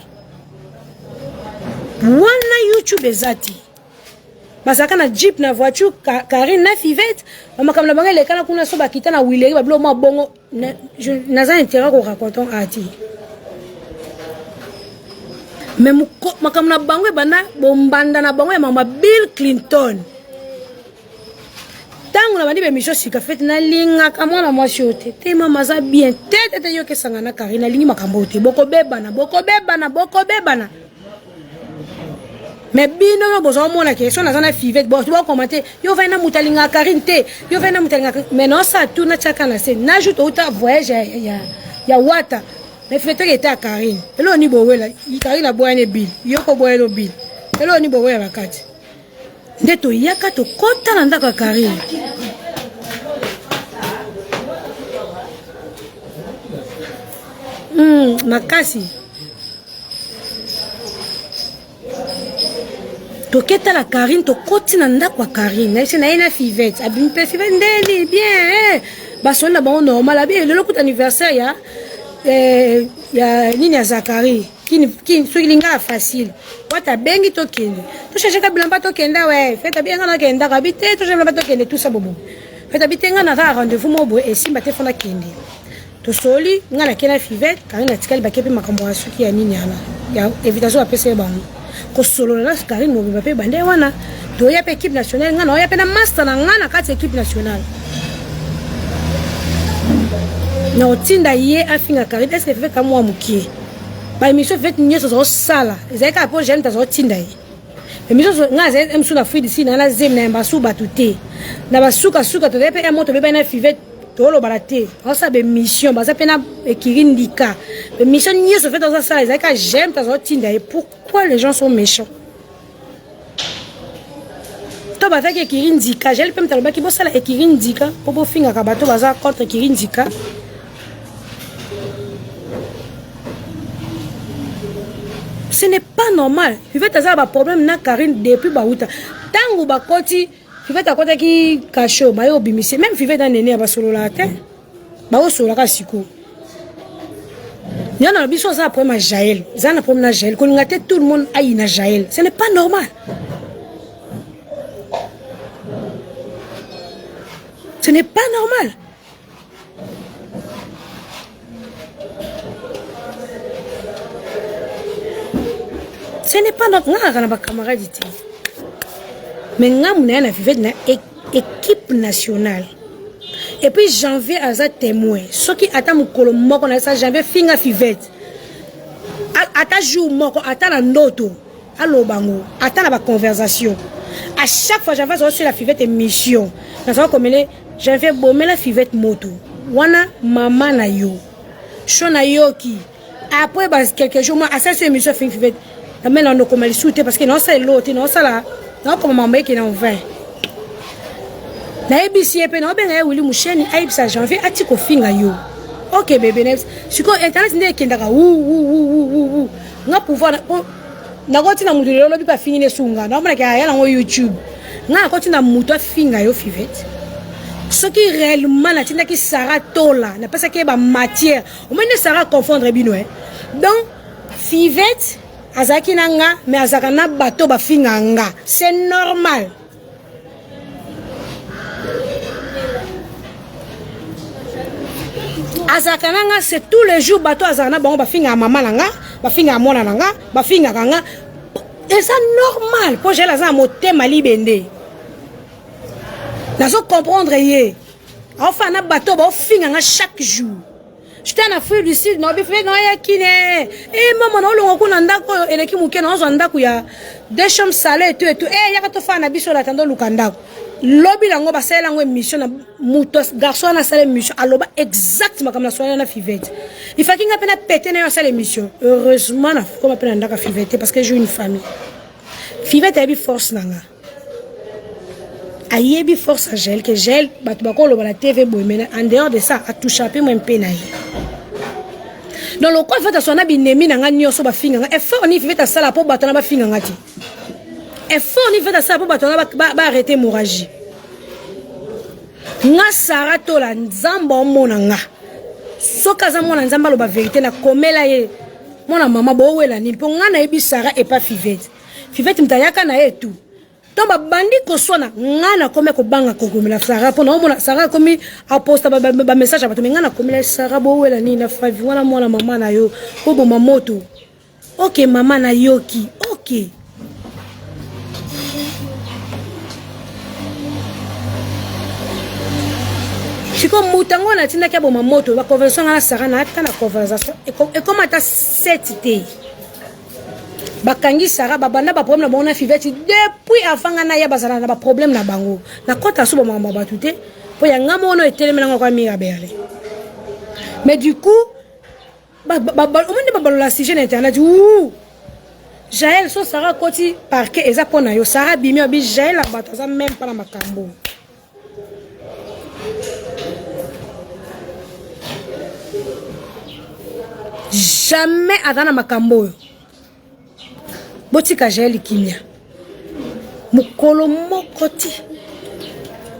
ezati Masaka na jeep na voiture Karine na fivete mama comme la bangue les kana kuna so bakita na wileri ba bilo mo bongo naza intérêt ko raconter ati mais makam na bangue bana bombanda na bangue mama Bill Clinton tango na bandi be mission sika fete na linga kama na mwasi yote te mama za bien tete te yoke sanga na Karine lingi makambo te boko bebana mais bino no bozo mona question na zana fivete bo tu commenter yo vena mutalinga Karine te yo vena mutalinga mais non ça tout na chaka na se na ajoute autant voyage ya wata mais fete était à Karine elo ni bo wela Karine la boyane bill yo ko boyelo bill elo ni bo wela kati ndeto yaka to kota na ndaka Karine makasi toketa la Karine to koti na ndako Karine na ina fivete abimpe fivete ndeli bien basolo na bango normal abi lelo kuta anniversaire ya nini ya Zakari qui soki linga facile wata bengi to kende to chercher ka bilamba to kenda ouais fait bien na kenda kabite to chercher bilamba to kende tout ça bobo fait bitenga na rendez-vous mobo et simba te fona kende to soli ngana kena fivette Karine atikali bakepe makambo ya suki ya nini yana ya invitation apesa bango ko solo na Karine mo ba pe bande wana to ya pe équipe nationale ngana ya pe na master na ngana kati équipe nationale na otinda ye afinga Karine est-ce que fait comme moi mukie ba émission fait nyeso zo sala ezeka po jeune tazo tinda ye émission ngaza emsu na free d'ici na zem na mbasu batute na basuka suka to pe moto be na fivette tolo balate on sa be mission ba sa pena ekirindika be mission nyeso fait dans ça ezeka j'aime tazo tinda ye pourquoi les gens sont méchants to ba feke ekirindika j'ai le pem taloba ki bo sala ekirindika po bo finga ka bato baza contre ekirindika. Ce n'est pas normal. Il fait ça, problème na Karine depuis Baouta. Tango bakoti, il fait à côté qui cacho, mayo bimisi. Même il fait dans néné à basolo la terre. Bao solo la siko. Il y a un biso ça problème à Jaël. Ça un problème à Jaël. Quand on a tout le monde aïe na Jaël. Ce n'est pas normal. Ce n'est pas normal. Ce n'est pas notre camarade. Mais nous avons une équipe nationale. Et puis janvier à ça témoin. Ce qui attend mon colombo qu'on a ça janvier finga fivette. Attends jour moko attends la note. Allo bango attends la conversation. À chaque fois j'avais aussi la fivette émission. Nous savons comme elle janvier bomber la fivette moto. Wana maman na yo. Shona yoki. Après quelques jours à cette émission fivette. Mais on a comme les souhaiter parce que non c'est l'autre non ça là non comme maman qui est en 20 na ABC pe na benga wili musheni aibsa janvier atiko finga yo OK bébé neps siko internet ndé kendaka wu nga pouvoir na koti na mutu lelo bi pa finine sunga na mona ka ya na YouTube nga koti na mutu finga yo fivette ce qui réellement na tinda ki Sarah tola na pesa ke ba matière au moins Sarah confondre bino donc fivette azaki nanga mais azaka na bato ba finganga c'est normal. Azaka nanga c'est tous les jours bato azana bango ba finga maman nanga ba finga mona nanga ba finga kanga et ça normal pour j'ai la za motema libende nazo comprendre yé enfin na bato ba finganga chaque jour. J'étais en Afrique du Sud, non, bifé non ya kine. Eh maman non longo kuna ndako eleki muke non zo ndako ya des chambres salées et tout. Eh ya ka to fa na biso la tando lukandako. Lobi lango ba sala ngo émission na mutos garçon na sala émission aloba exactement comme la soirée na fivette. Il faut qu'il ngapena péter na sala émission. Heureusement na comme apena ndaka fivette parce que j'ai une famille. Fivette a bi force nanga. Ayebi force à gel que gel batu bakolo ba la TV boy mais en dehors de ça a tout chapé moi mpe na ye. Donc le quoi fait à son abinemi na nga nyoso ba finga e fort ni fait à ça la po batona ba finga ngati. E fort ni fait à ça po batona ba arrêter hémorragie. Nga Sarah tola nzamba mona nga. Soka za mona nzamba lo ba vérité na komela ye. Mona mama bo wela ni po nga na yebi Sarah et pas Fivette. Fivette mtayaka na ye tout. Tomba bandi koswana ngana kome ko banga ko komela Sarah pona mona Sarah komi a posta ba message abato ngana komela Sarah bo wela ni na favi wana mwana mama na yo ko bo mamoto. OK mama na yoki. OK. Chiko mutango na tinda kia bo mamoto ba conversation na Sarah na ata na conversation et comme ata setité. Bakangi Sarah babanda ba problème na bona Fivette depuis avant na ya bazana na ba problème na bango na kota so ba mama ba tuté po ya ngamo ono eteleme na kwa mira berle mais du coup au moins ba balola sujet na internet ou Jaël so Sarah koti parquet eza pona yo Sarah bimi obi Jaël la bataza même pas na makambo jamais adana makambo botika Jaël kimia mukolo mokoti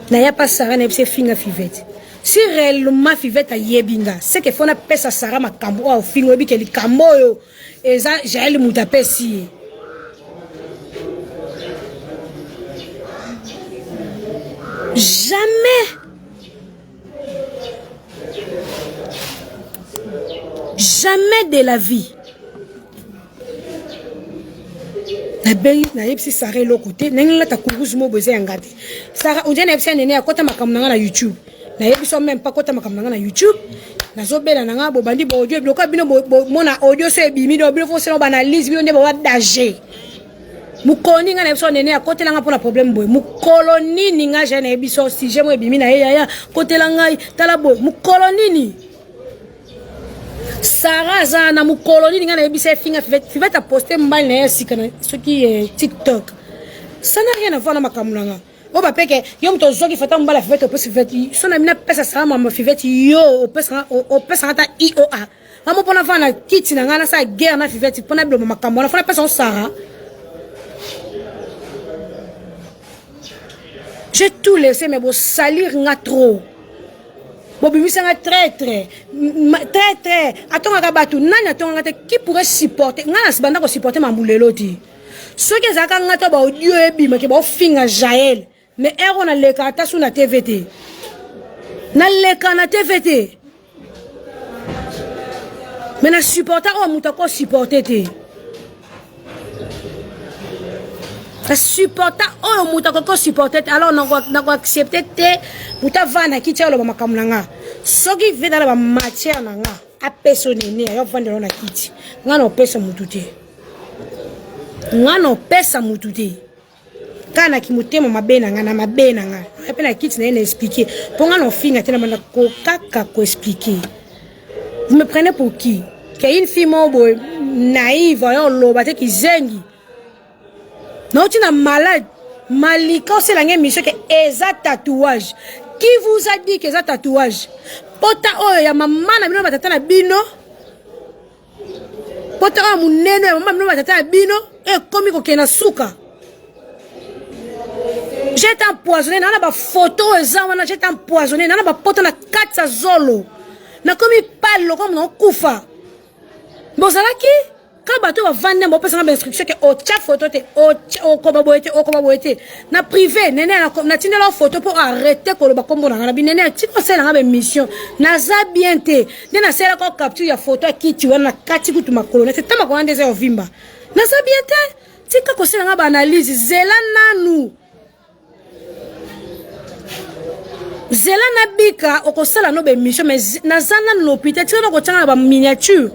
na ya pas Sarah na bise finga Fivette si réellement Fivette a yebinga, c'est que faut na pesa Sarah makambo au fingo bi ke likambo yo eza Jaël Moutapesi. Jamais de la vie. Na yebsi Sarah lo côté nengla ta kuruzu mo beze ngate. Sarah on dirait yebsi nene akota makamnanga na YouTube. Na yebsi même pas kota makamnanga na YouTube. Na zobela nanga bo bandi bo audio bloka bino mona audio so ebimi do bino fo se no banalise bino nde ba danger. Mukoni nga na yebsi nene akota langa pour la problème boy. Mukoloni ninga je na yebsi si je mo ebimi na ya kote langa tala boy. Mukoloni ni Sarah Zana Moukoloni n'a pas fait Fivette a posté mal ce qui est TikTok. Ça n'a rien à voir avec ma caméra. On va payer. Yom to zogi fata mbala Fivette au Fivette. Son ami n'a pas ça Sarah maman Fivette yo au pesa ta IOA. Maman pour la faire na kiti na ngana sa guerre na Fivette pour na blo ma caméra. Faut na pesa Sarah. J'ai tout laissé mais bon salir nga trop. Bobi c'est un très. Attends Rabatu, nani attend qui pourrait supporter? Ngana sibanda ko supporter mambulelo ti. Ceux qui zaka ngata ba audio ebi mais ke ba finga Jaël. Mais ero na leka ta sur na TVT. Na leka na TVT. Mais na supporter o mutako supporter te. Na supporter o mutako supporter alors na ko accepter te muta vana ki tshelo ba makamulanga. Soki vient dans la matière nanga a personne né yo vendre na kiti ngana opesa mututé kana kimutema mabena ngana epe na kiti na expliquer pour ngana ofinga tena bana ko kaka ko expliquer. Vous me prenez pour qui? Qu'il y a une fille mobo naïve yo loba te kizengi non tu na malade malika c'est la mission que exact tatouage. Qui vous a dit que ça tatouage? Pota oh ya maman na bino batata na bino. Pota o munene ya maman bino batata na bino e komi ko kena suka. J'ai empoisonné na ba photo ezana j'ai empoisonné na ba pota na katsa zolo. Na komi palo comme na kufa. Bozala ki quand bato va vendre mo pesa na instruction que o cha photo te o koba boete na privé nene na tine la photo pour arrêter ko ba kombo na bi nene ti ko sela na mission na za bien te na sela ko capture ya photo ki tu na kati kutu makolo na tama ko ndeze ovimba na za bien te ti ko sela na ba analyse zela nanu zela na bika o ko sela no be mission mais na zana no l'hôpital ti ko tanga ba miniature.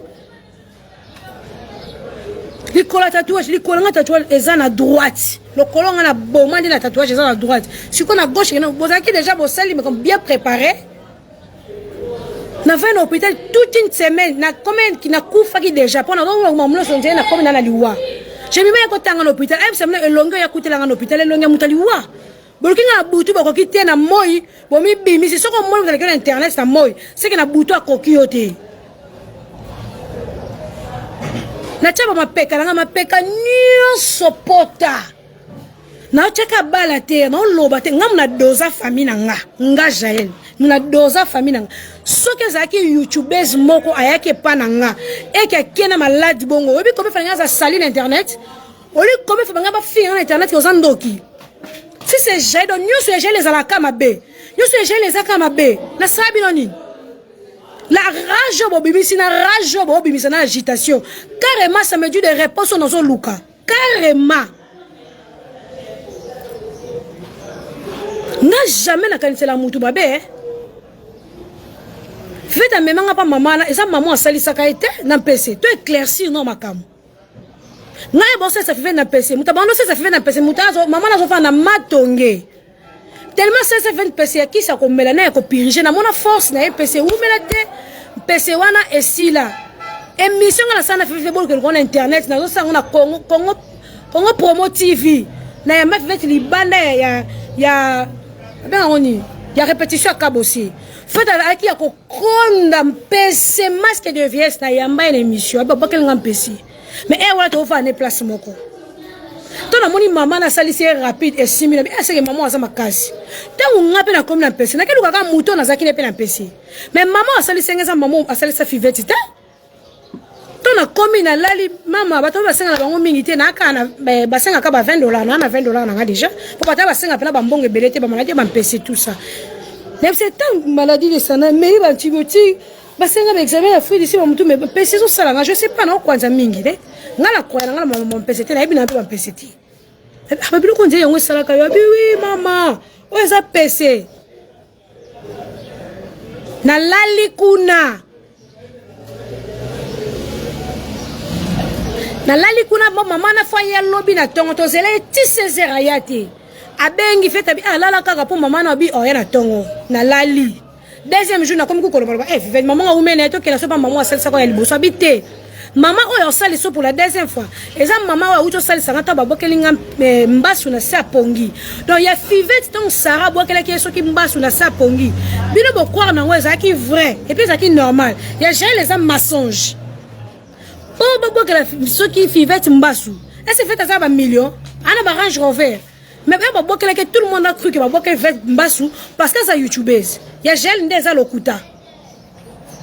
Le collant tatouage, est à droite. Le collant a bon de la tatouage est à droite. Si on a gauche, vous avez déjà vos salles, mais bien préparé. N'a fait un hôpital toute une semaine. N'a combien qui n'a couvert qui déjà. Pendant que mon nom sont déjà combien dans la liwa. J'ai mis à côté dans l'hôpital. Elle s'est mis longue à côté dans l'hôpital. Elle longue à mutaliwa. Bolki na boutou ba ko kité na moy. Bo mi bimi c'est ce qu'on moi vous allez internet na moy. C'est que na boutou a kokiote. Na chaba mapeka na mapeka nyonso pota na chaka bala te na loba te ngam na doza famille nga Jaël na doza famille nga soki zaki youtubers moko ayake pa na nga eke kena malade bongo obi kobe fanya za sali na internet oli kobe fanya ba finga na internet ko zandoki si c'est Jaël donc nyonso Jaël les alaka mabe nyonso Jaël les alaka mabe na sabi noni. La rage bobimisi na rage bobimisi na agitation. Carrément ça me dit des réponses dans son luka. Carrément. N'a jamais na kanise la mutu babe. Faites à maman pas maman na eza maman sali sakaite na PC. Tu éclaircir non makam. Na bon ça fait na PC. Mutabando ça fait na PC. Mutazo maman na zo fa na matonge. Tellement ça fait PC qui ça comme melana ko piriger na mona force na PC ou melate PC wana esila émission na sana fait bon que on internet na ça on a Congo Promo TV na ya mafet libanda ya ben on y a répétition à Kabosi fait avec ya ko konda PC masque de vieillesse na ya mba émission ba bakel ngam PC mais e wala to fa ne place moko Ton amoni maman na salisi rapide et similaire. Est-ce que maman a ça makasi? Tant on a peine comme na PC. Na kelu kaka mouton na zaki ne peine na PC. Mais maman a salisi ngeza maman a salisi fivette ta. Ton a commis na lali maman ba to ba senga bango mingité na kana ba senga ka ba $20 na $20 na déjà. Pour pas ta ba senga pena ba mbongo belete ba maladie ba PC tout ça. Mais c'est tant maladie de sana mais ba tiboti ba senga ba examen la fruit ici ba mutu mais PC so sala je sais pas na kwanza mingi de. Ngala kwa ngala maman PC te na ibi na ba PC ti. Ababilo konje yango sala ka yo oui maman o eza PC na lali kuna maman na fa ya lobi na tongo to zela ti 16h ayati abengi feta bi alala kaka po maman na bi o ya na tongo na lali deuxième jour na comme ko ko vive maman a umene to kela so ba maman asel sa ko ya liboso abite maman oyo sali so pour la deuxième fois eza maman oyo uto sali sanga ta babokelinga mbasu na sa pongi donc ya fivette donc Sarah bokela ki so ki mbasu na sa pongi bino bo croire na ngo eza ki vrai et puis eza ki normal ya j'ai les mensonges oh bokela so ki fivette mbasu est-ce fait ça ba million ana ba Range Rover mais ba bokela que tout le monde a cru que ba bokela fivette mbasu parce que ça youtubeuse ya j'ai ndeza lokuta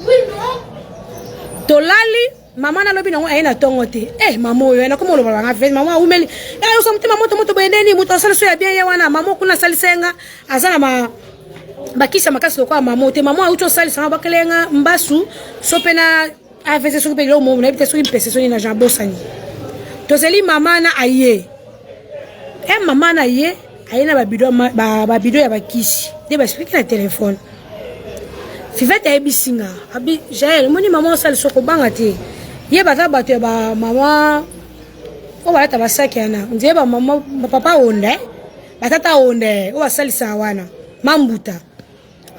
oui non tolali maman na lobi nango ayena tongo te maman yo na komo lo banga fait maman umeli yo so mtima moto bendeni muto sala so ya bien ye wana maman kuna salisenga azana bakisa makasi lokwa maman te maman auto salisenga bakelenga mbasu so pena afese so pe lo mo na bite so impese so ni na jambo sani to zeli maman na aye maman na ye ayena ba bido ya bakisi de ba explique na téléphone fivette ebisinga abi jael moni maman sali so ko banga te ye bata bato ba mama o bata basaki ana ndiye ba mama papa onde batata onde o basalisa wana mambuta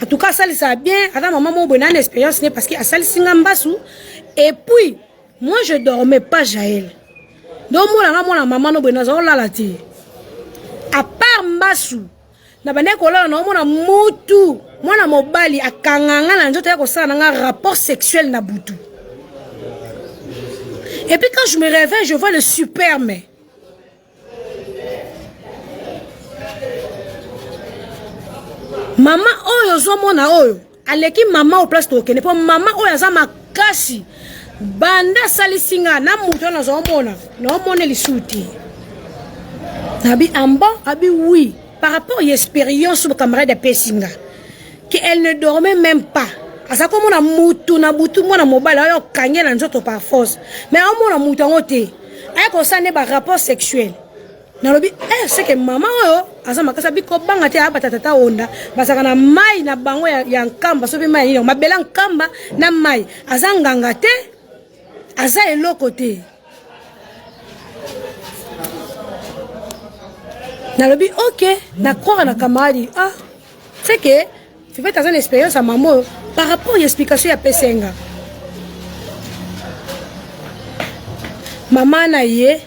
en tout cas salisa bien ata maman mo bonne expérience ne parce que asalisinga mbasu et puis moi je dormais pas Jaël donc moi maman no bonne za olala ti à part mbasu na bane ko lala no mona mutu mwana mobali akanganga na nzoto ya ko sala nga rapport sexuel na butu. Et puis quand je me réveille, je vois le superme. Maman oyo zomona oyo, aleki maman au place to kene po maman oyo za makasi. Banda salisinga na muto na zomona, no mone lisuti. Nabi amba, abi oui, par rapport à l'expérience sur camarade de Pessinga, qu'elle ne dormait même pas. Asa comme on a mutu na butu mona mobile ayo kanye na nzoto par force mais on a mutu ngote ay ko sane ba rapport sexuel na lobi c'est que maman oyo asa makasa biko banga te aba tata onda basaka na mai na bango ya nkamba so be mai ni mabela nkamba na mai asa nganga te asa eloko te na lobi OK na croire na kamari c'est que tu fais une expérience à maman par rapport à l'explication à Pessenga. Maman na ye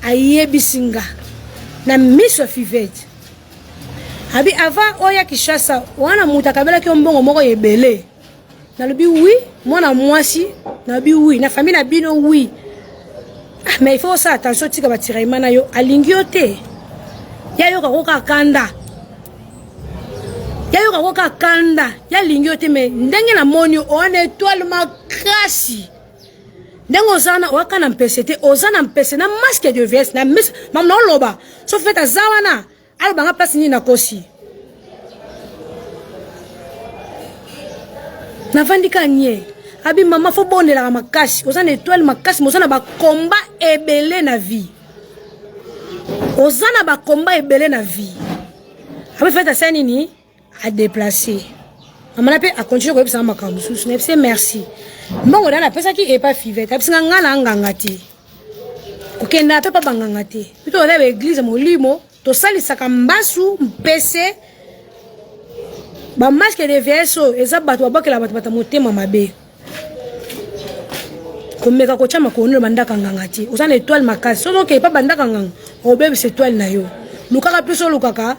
aye bisinga na miso fivette. Abi avant oya kishasa wana mutakabela ki mbongo moko yebele. Na lobi oui, mwana mwasi na bi oui, na famille na bino oui. Mais il faut ça attention tika batiraima na yo alingiote. Ya yo ka kanda. Ya yoka woka kanda ya lingiote me ndenge na moni on étoile makasi ndenge ozana waka na mpesete ozana mpese na masque de veste na mis mam no loba so fait azawana aloba nga place ni na kosi na vandika nye abi mama fo bonela makasi ozana étoile makasi ozana ba combat ebele na vie ozana ba combat ebele na vie abi fait asani ni à déplacer. Maman a continué à faire makambo sous ne merci. Mbongo dana pesa ki e pa fivette. Absinga ngala ngangati. Okenda pe pa bangangati. Pito na église molimo to sali sakambasu mpese. Ba masque de verso eza bato babakela bato bata motema mabe. Komeka ko chama ko no bandaka ngangati. Osana étoile makasi. So donc e pa bandaka ngang. Obebe cette étoile na yo. Lukaka peso lukaka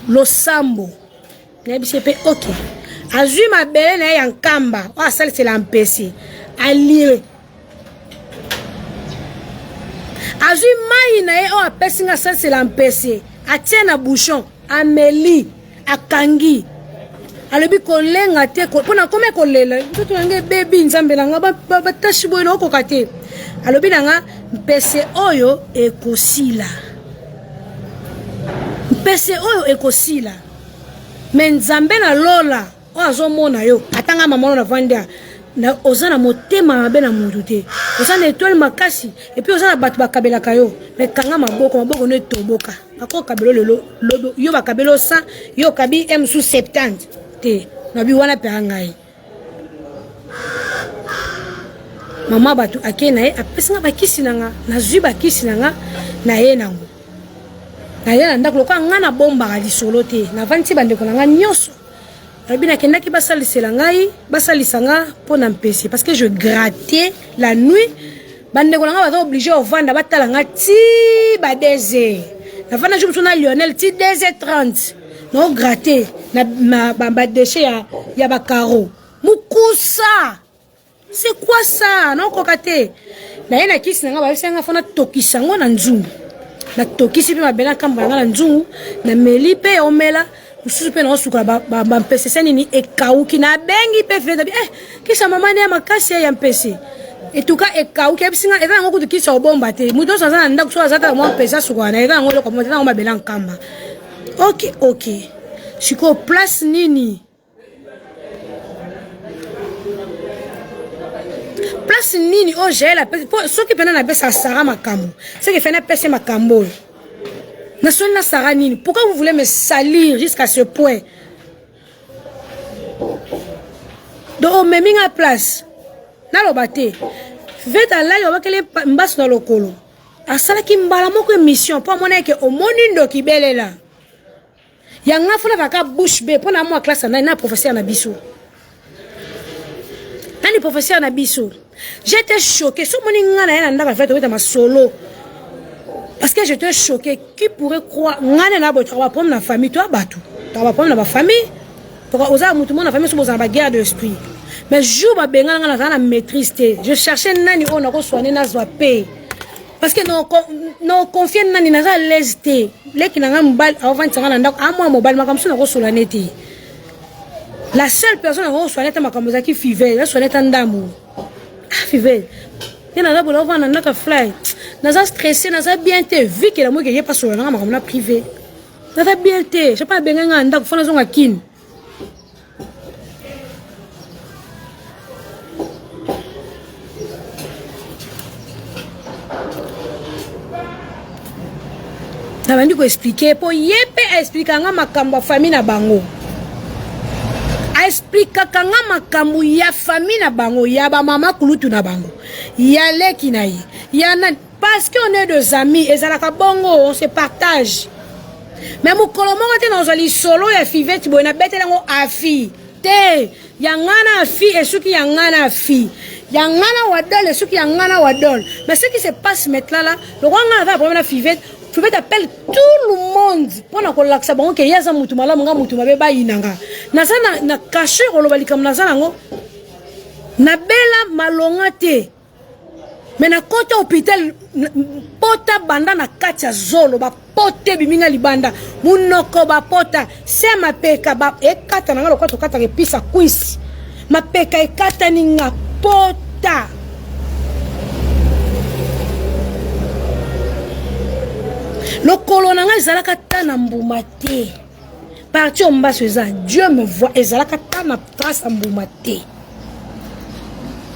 lo sambo. N'ebisepé OK. Azui ma belle na yankamba. Ça c'est l'empêché. Allié. Azui mai na e o apesinga ça c'est l'empêcher. Atie na bouchon, ameli, akangi. Alobi kolenga te pona kome kolela. Tout nge baby nzambe nanga ba tashi boy na okokate. Alobi nanga mpese oyo ekosila. Mpese oyo ekosila. Mais nzambe na lola o azomona yo atanga mamono na vandia na ozana motema mabe na mutu te ozana étoile makasi et puis ozana batu bakabela kayo mais kanga maboko ne toboka ako kabelo lelo lodo yo bakabelo 100 yo kabi m sous 70 te na bi wana pe ngai mama batu akena e apesinga bakisi nanga na zwi bakisi nanga na ye nango na ye ndako lokwa ngana bomba ga lisolo te na vanti bandeko nanga nyoso Rabina kendaki basalisela ngai basalisanga pona mpesi parce que je grattais la nuit bandeko nanga baza obligé au vanda batala nga ti ba 2h na vanda je msona Lionel ti 2h30 no gratter na ba déchet ya ba caro mukusa c'est quoi ça non kokate na yena kisi nanga ba senga fona tokisango na nzungu na tokisi pe mabela kamba na nzungu na meli pe omela ususu pe na osuka ba mpese seni ni ekauki na bengi pe feza kisa mama ne makasi ya mpese etuka ekauki ebisinga eza ngo kutukisa obomba te muto sanza na ndaku so azata mo mpesa suka na eza ngo lokoma mo tena mabela nkamba ok siko place nini place nini o gela so ki pena na besa sara makambo c'est que fena pese makambo na so na sara nini pourquoi vous voulez me salir jusqu'à ce point donc me minga place na lobate veta la yo bakele mbas na lokolo asala ki mbala moko émission pour mona ke omoni ndo kibelela yanga funa kaka bouche be pona moi classe na professeur na biso nani professeur na biso. J'étais choquée. Si on ma solo. Parce que j'étais choquée. Qui pourrait croire? On va prendre la famille. Toi, bah tout. Tu vas prendre la famille. Tu vas prendre la famille. Tu vas guerre d'esprit. Mais je vais maîtrise. Je cherchais nani on a soigné na paix. Parce que nous confions nani na lesté. Les qui n'ont pas avant de s'en rendre à moi mobile. Ma comme ça on a soigné. La seule personne qui a soigné ma comme ça qui vivait. Elle a soigné tant d'amour. Fivel il y a là on a ka fly naza stressé naza bien te vu que la moi que j'ai pas sur na comme na privé naza bien te je pas benga nganda kufana zonga kin na bandi ko expliquer po yepe expliquer nga makamba famille na bango explique kanga makambu ya famille na bango ya ba mama kulutu na bango ya leki na ye ya nan parce qu'on est deux amis et ça la bongo on se partage mais mon kolomo te na zali solo ya fivete boy na betela ngo afi te ya ngana afi et suki ya ngana afi ya ngana wadol et suki ya ngana wadol mais ce qui se passe maintenant là le roi ngana va problème na fivete tu veux t'appeler tout le monde pour na kolaksa bango ke yaza mutu malamu nga mutu mabe ba inanga nazana na caché olobali comme nazana ngo na bela malonga te mais na kota hôpital pota banda na katia zolo ba pote biminga libanda munoko ba pota sema peka ba ekata na ngalo kwato kata ke pisa kwisi mapeka ekata ninga pota le colonanga ezalaka tana mbuma te parti ombaso eza Dieu me voit ezalaka tana trace mbuma te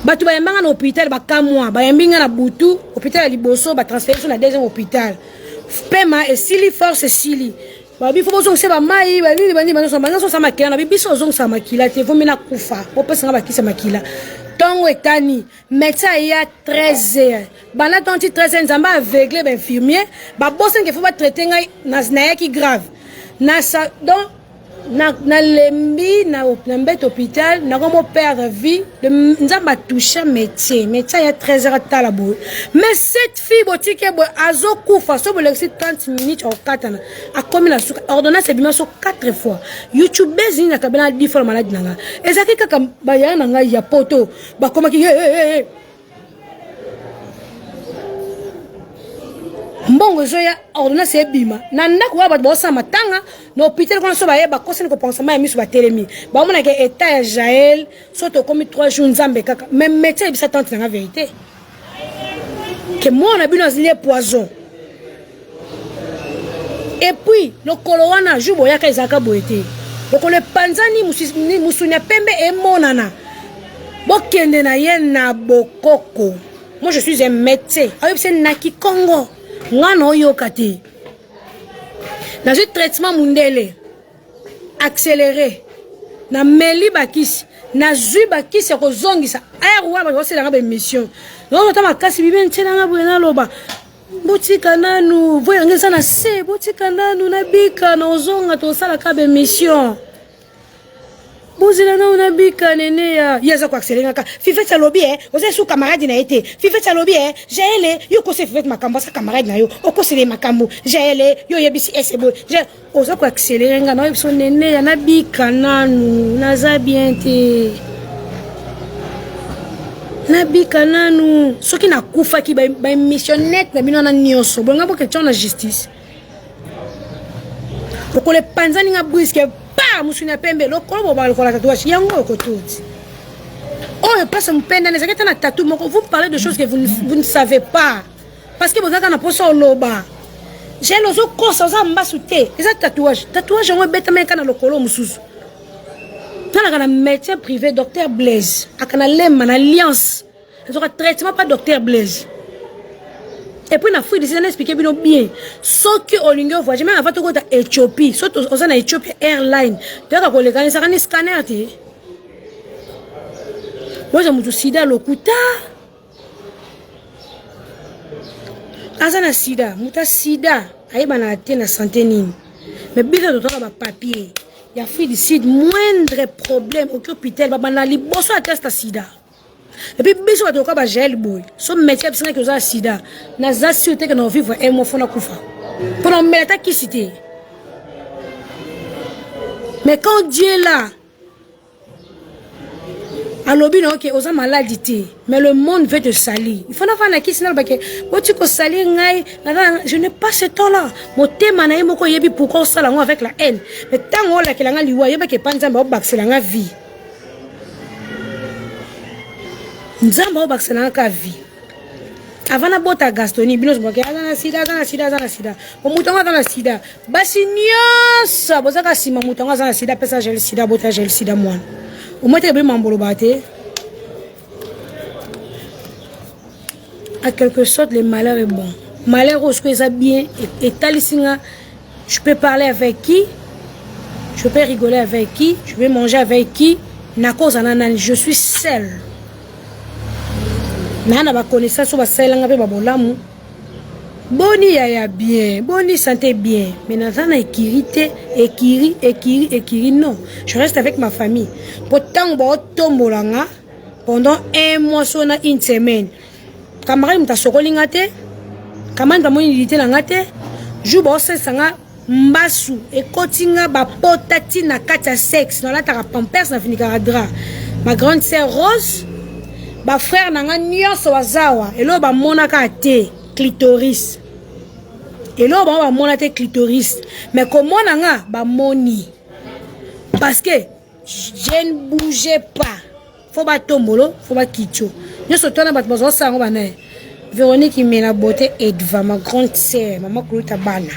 batu bayambanga na hôpital bakamwa bayambinga na butu hôpital ya liboso ba transférer sur la deuxième hôpital pema et sili force sili babi fo bozo se ba mai bani banso sama kila na bibiso zo sama kila te vomina na kufa popesa nga bakisa makila tongo etani médecin ya 13h bana tonti 13h nzamba aveugle ba infirmier ba bosse ke faut ba traiter ngai na ki grave na sa donc na lembi na mbet hôpital na comme père vie nzamba toucher métier ya 13h tala bo mais cette fille botike bo azo kufa so bo lexi 30 minutes au katana a comme la ordonnance bima so 4 fois YouTube bezini na kabela 10 fois malade nanga ezaki kaka ba ya nanga ya poto ba koma ki mbongo zoya ordonnance ebima na ndako wa bato bosa matanga na hôpital kono so baye ba conseil ko penser ma misu ba telemi ba mona ke état ya Jaël soto komi 3 jours nzambe kaka même médecin bisa tante na vérité que moi na bino azili poison et puis le kolowana jubo yaka ezaka boete donc le panzani musunya pembe e monana bokende na ye na bokoko. Moi je suis un médecin ayo c'est naki Congo ngana oyo kati dans un traitement mundele accéléré na meli bakisi na zui bakisi ko zongisa aya wa ba c'est la mission non tama kasi bibe ntena nga bwena loba botika nanu voya ngeza na se botika nanu na bika na ozonga to sala ka be mission bozila na una bika nene ya yeza ko accélérer ka fifet sa lobby oze sou camarade na été fifet sa lobby Jaël yo ko se fifet makambo sa camarade na yo o ko se le makambo Jaël yo yebisi esebo je oze ko accélérer nga na yo so nene ya na bika nanu na za bien te na bika nanu soki na kufa ki ba missionnette na bino na nyonso bonga bo question na justice ko le panzani nga brisque pa musuna pembe lokolo ba lokola tatouage yango ko tout oh et passe mpenda ne zaketa na tatou moko vous parlez de choses que vous ne savez pas parce que vous êtes na poso loba j'ai lozo kosa za mbasute eza tatouage yango beta meka na lokolo mususu na médecin privé docteur Blaise akana lema na alliance un traitement pas docteur Blaise et puis na fui de s'en expliquer bien ce que olingo voyage même avant to go ta Éthiopie surtout aux na Ethiopia Airline tu as ko le gagner ça kan scanner ti moi je mutu sida lokuta azana sida muta sida aiba na te na santé nini mais bien de ba papier il y a fait ici moindre problème au hôpital ba na liboso atteste sida et puis biso to ka ba gel boy so métier parce que za sida na za sûreté que no vivre un mois fona kufa pour on mettre qui cité mais quand Dieu est là alors bien OK aux maladie mais le monde veut te salir il faut na fana qui sinon ba que tu ko salir ngai je n'ai pas ce temps là mon thème na yemo ko yebi pourquoi ça là avec la haine mais tant on la que la liwa yeba que panzamba o baxela nga vie nzamba o baxela nga vie avant na bota gastoni binos boke azana sida o mutonga na sida basi nyonso bozaka sima mutonga azana sida pesa gel sida bota gel sida mwana o mete be mambolo bate à quelque sorte le malheur est bon malheur est ce ça bien et talisinga je peux parler avec qui je peux rigoler avec qui je peux manger avec qui na cause anana je suis seul nana ba connaissance ba selanga pe ba bolamu boni ya bien boni santé bien mais nazana équirité équiri non je reste avec ma famille pourtant ba tombolanga pendant un mois sona une semaine camarade mta sokolinga te kamanda monilité langa te juba osesanga mbasu ekotinga ba potati na kata sexe na la ta pampers na finika dra ma grande sœur Rose ba frère nanga nyonso wazawa elo ba monaka te clitoris elo ba monaka te clitoris mais comment nanga ba moni parce que je ne bougeais pas faut ba tombolo faut ba kicho nyonso tona bat bozo sango bana Véronique Mena Beauté Edva ma grande sœur maman Kuluta bana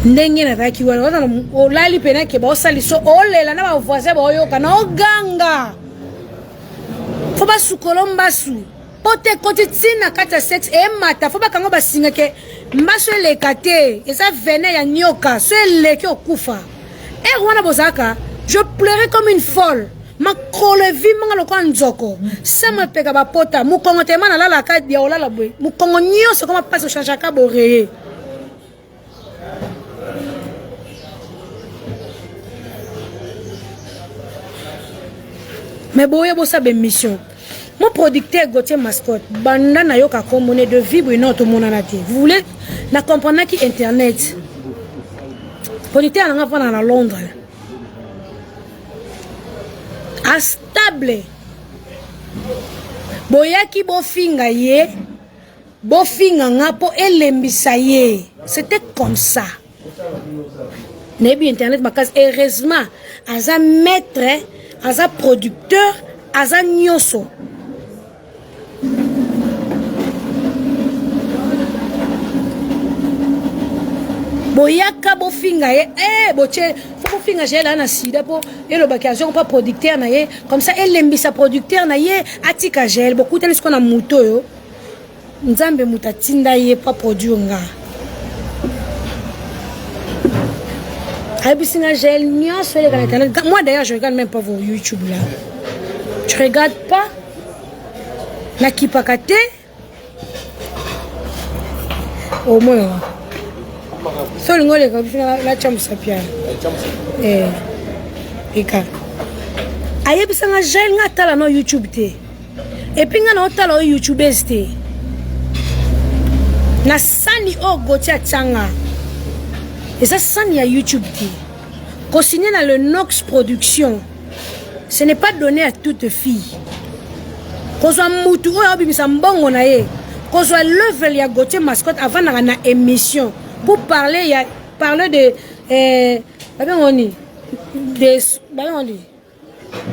ndenge na taki wana olali pena ke ba osali so olela na ba voisin ba oyoka na oganga fo ba sukolo mbasu pote koti tina kata sexe e mata fo ba kango ba singa ke mbasu elekate esa vene ya nyoka so eleki okufa e wana bozaka je pleurais comme une folle ma kolevi manga lokwa nzoko sama peka ba pota mukongo tema na lala ka dia olala boy mukongo nyonso koma passe changer ka boreye mais boye bossa be mission mon producteur Gauthier Mascotte banda na yoka komone de vivre une autre monanate vous voulez na comprendre qui internet producteur nga fana na Londres Astable. Boyaki bofinga ye. Bofinga nga po elembisa ye. C'était comme ça. Nebi internet makas heureusement aza maître, aza producteur, aza nyoso. Boyaka bofinga ye boche faut bofinga j'ai là na sida po et le bakazion pas producteur na ye comme ça elembisa producteur na ye atika gel beaucoup tellement ce qu'on a moto yo nzambe mutatinda ye pas produire nga. Moi d'ailleurs je regarde même pas vos YouTube là. Tu regardes pas la kipakate au moins. Seul ngole ka la cham sapia. Eka. Ayebisa nga gel nga tala no YouTube te. Et puis nga no tala YouTube te. Na sani o gotia tsanga. Et ça, il y a YouTube. Consigné dans le Nox Production, ce n'est pas donné à toute fille. Qu'on soit moutou, qu'on soit level, il y a Gauthier Mascotte avant dans émission. Pour parler, il y a parler de. Il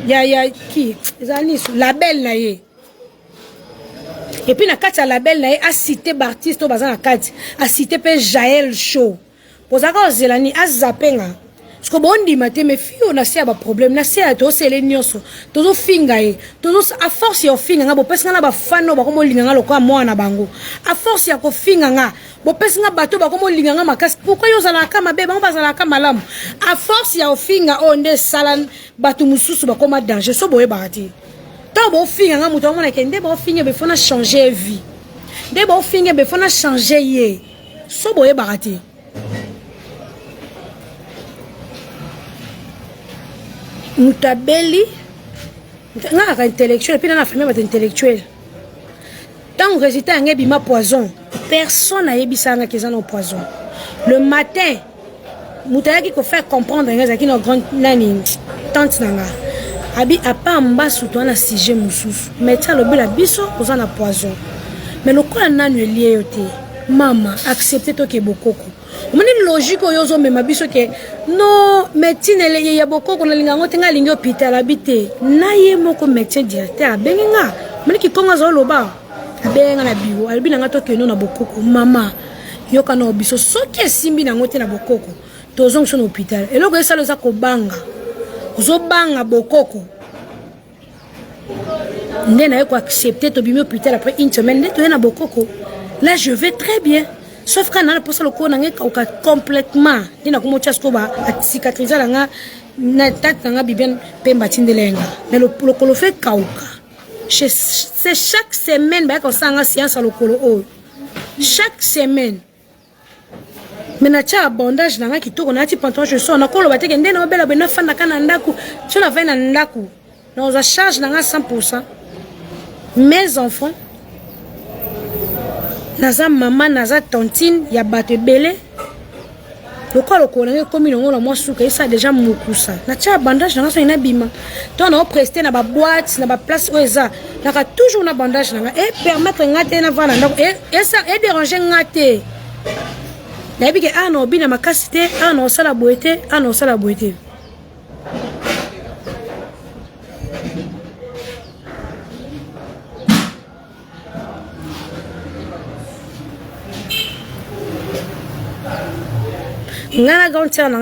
y a qui? Label naïe. Et puis, dans le label naïe, a cité Baptiste au bazar, a cité Jaël Show. Pozaka zelani azapenga parce que bondi maté mais fio na sia ba problème na sia to sele nyoso to finga e to a force ya finga nga bo pesa na ba fano ba komo linga nga lokwa mwana bango a force ya ko finga nga bo pesa nga bato ba komo linga nga makasi pourquoi yo zala kama beba ba zala kama malamu a force ya finga onde salan bato mususu ba koma danger so boye barati to bo finga nga muto mona kende bo finga be fona changer vie de bo finga be fona changer ye so boye barati. Moutabeli, nga intellectuel, puis dans la famille intellectuel. Tant que résultat un bima poison, personne n'a ébissanga qu'ils ont poison. Le matin, Moutayaki ko faire comprendre nga qui no grande nani tante nanga. Abi apa mba souto na sujet mususu. Mais ça le bela biso oza na poison. Mais le quoi nanu lié yote. Maman, acceptez to ke bokoko. Moni logique oyozo mema biso ke no médecine ele ya bokoko na linga ngotenga lingi hôpital habité. Na ye moko médecin directeur abenga. Moni ki konga zo loba. Abenga na biwo. Albi na ngato ke no na bokoko. Mama, yoka na biso soki simbi na ngote na bokoko. Tozong so na hôpital. Eloko esa loza ko banga. Zo banga bokoko. Ndena yo ko accepter to bimi hôpital après une semaine de na bokoko. Là je vais très bien. Sauf quand on a posé le corps complètement, il a comme chaque fois à cicatriser la na tête na bien pemba tindelenga. Mais le colo fait kauka. C'est chaque semaine bah quand ça en science le colo. Chaque semaine. Mais na cha bandage na ki to na ti pantalon je sors na colo ba te ngende na bela bena fanda kana ndaku. Tu la vena ndaku. Na on charge na 100%. Mes enfants naza maman naza tontine ya bato belé lokolo ko na komi no ngolo mo suka isa déjà mukusa na tia bandage na so ina bima to na prester na ba boîte na ba place oza na ka toujours na bandage na et permettre ngate na vana ndako et ça et déranger ngate na bike ano bina makasite ano sala boete ano sala boete.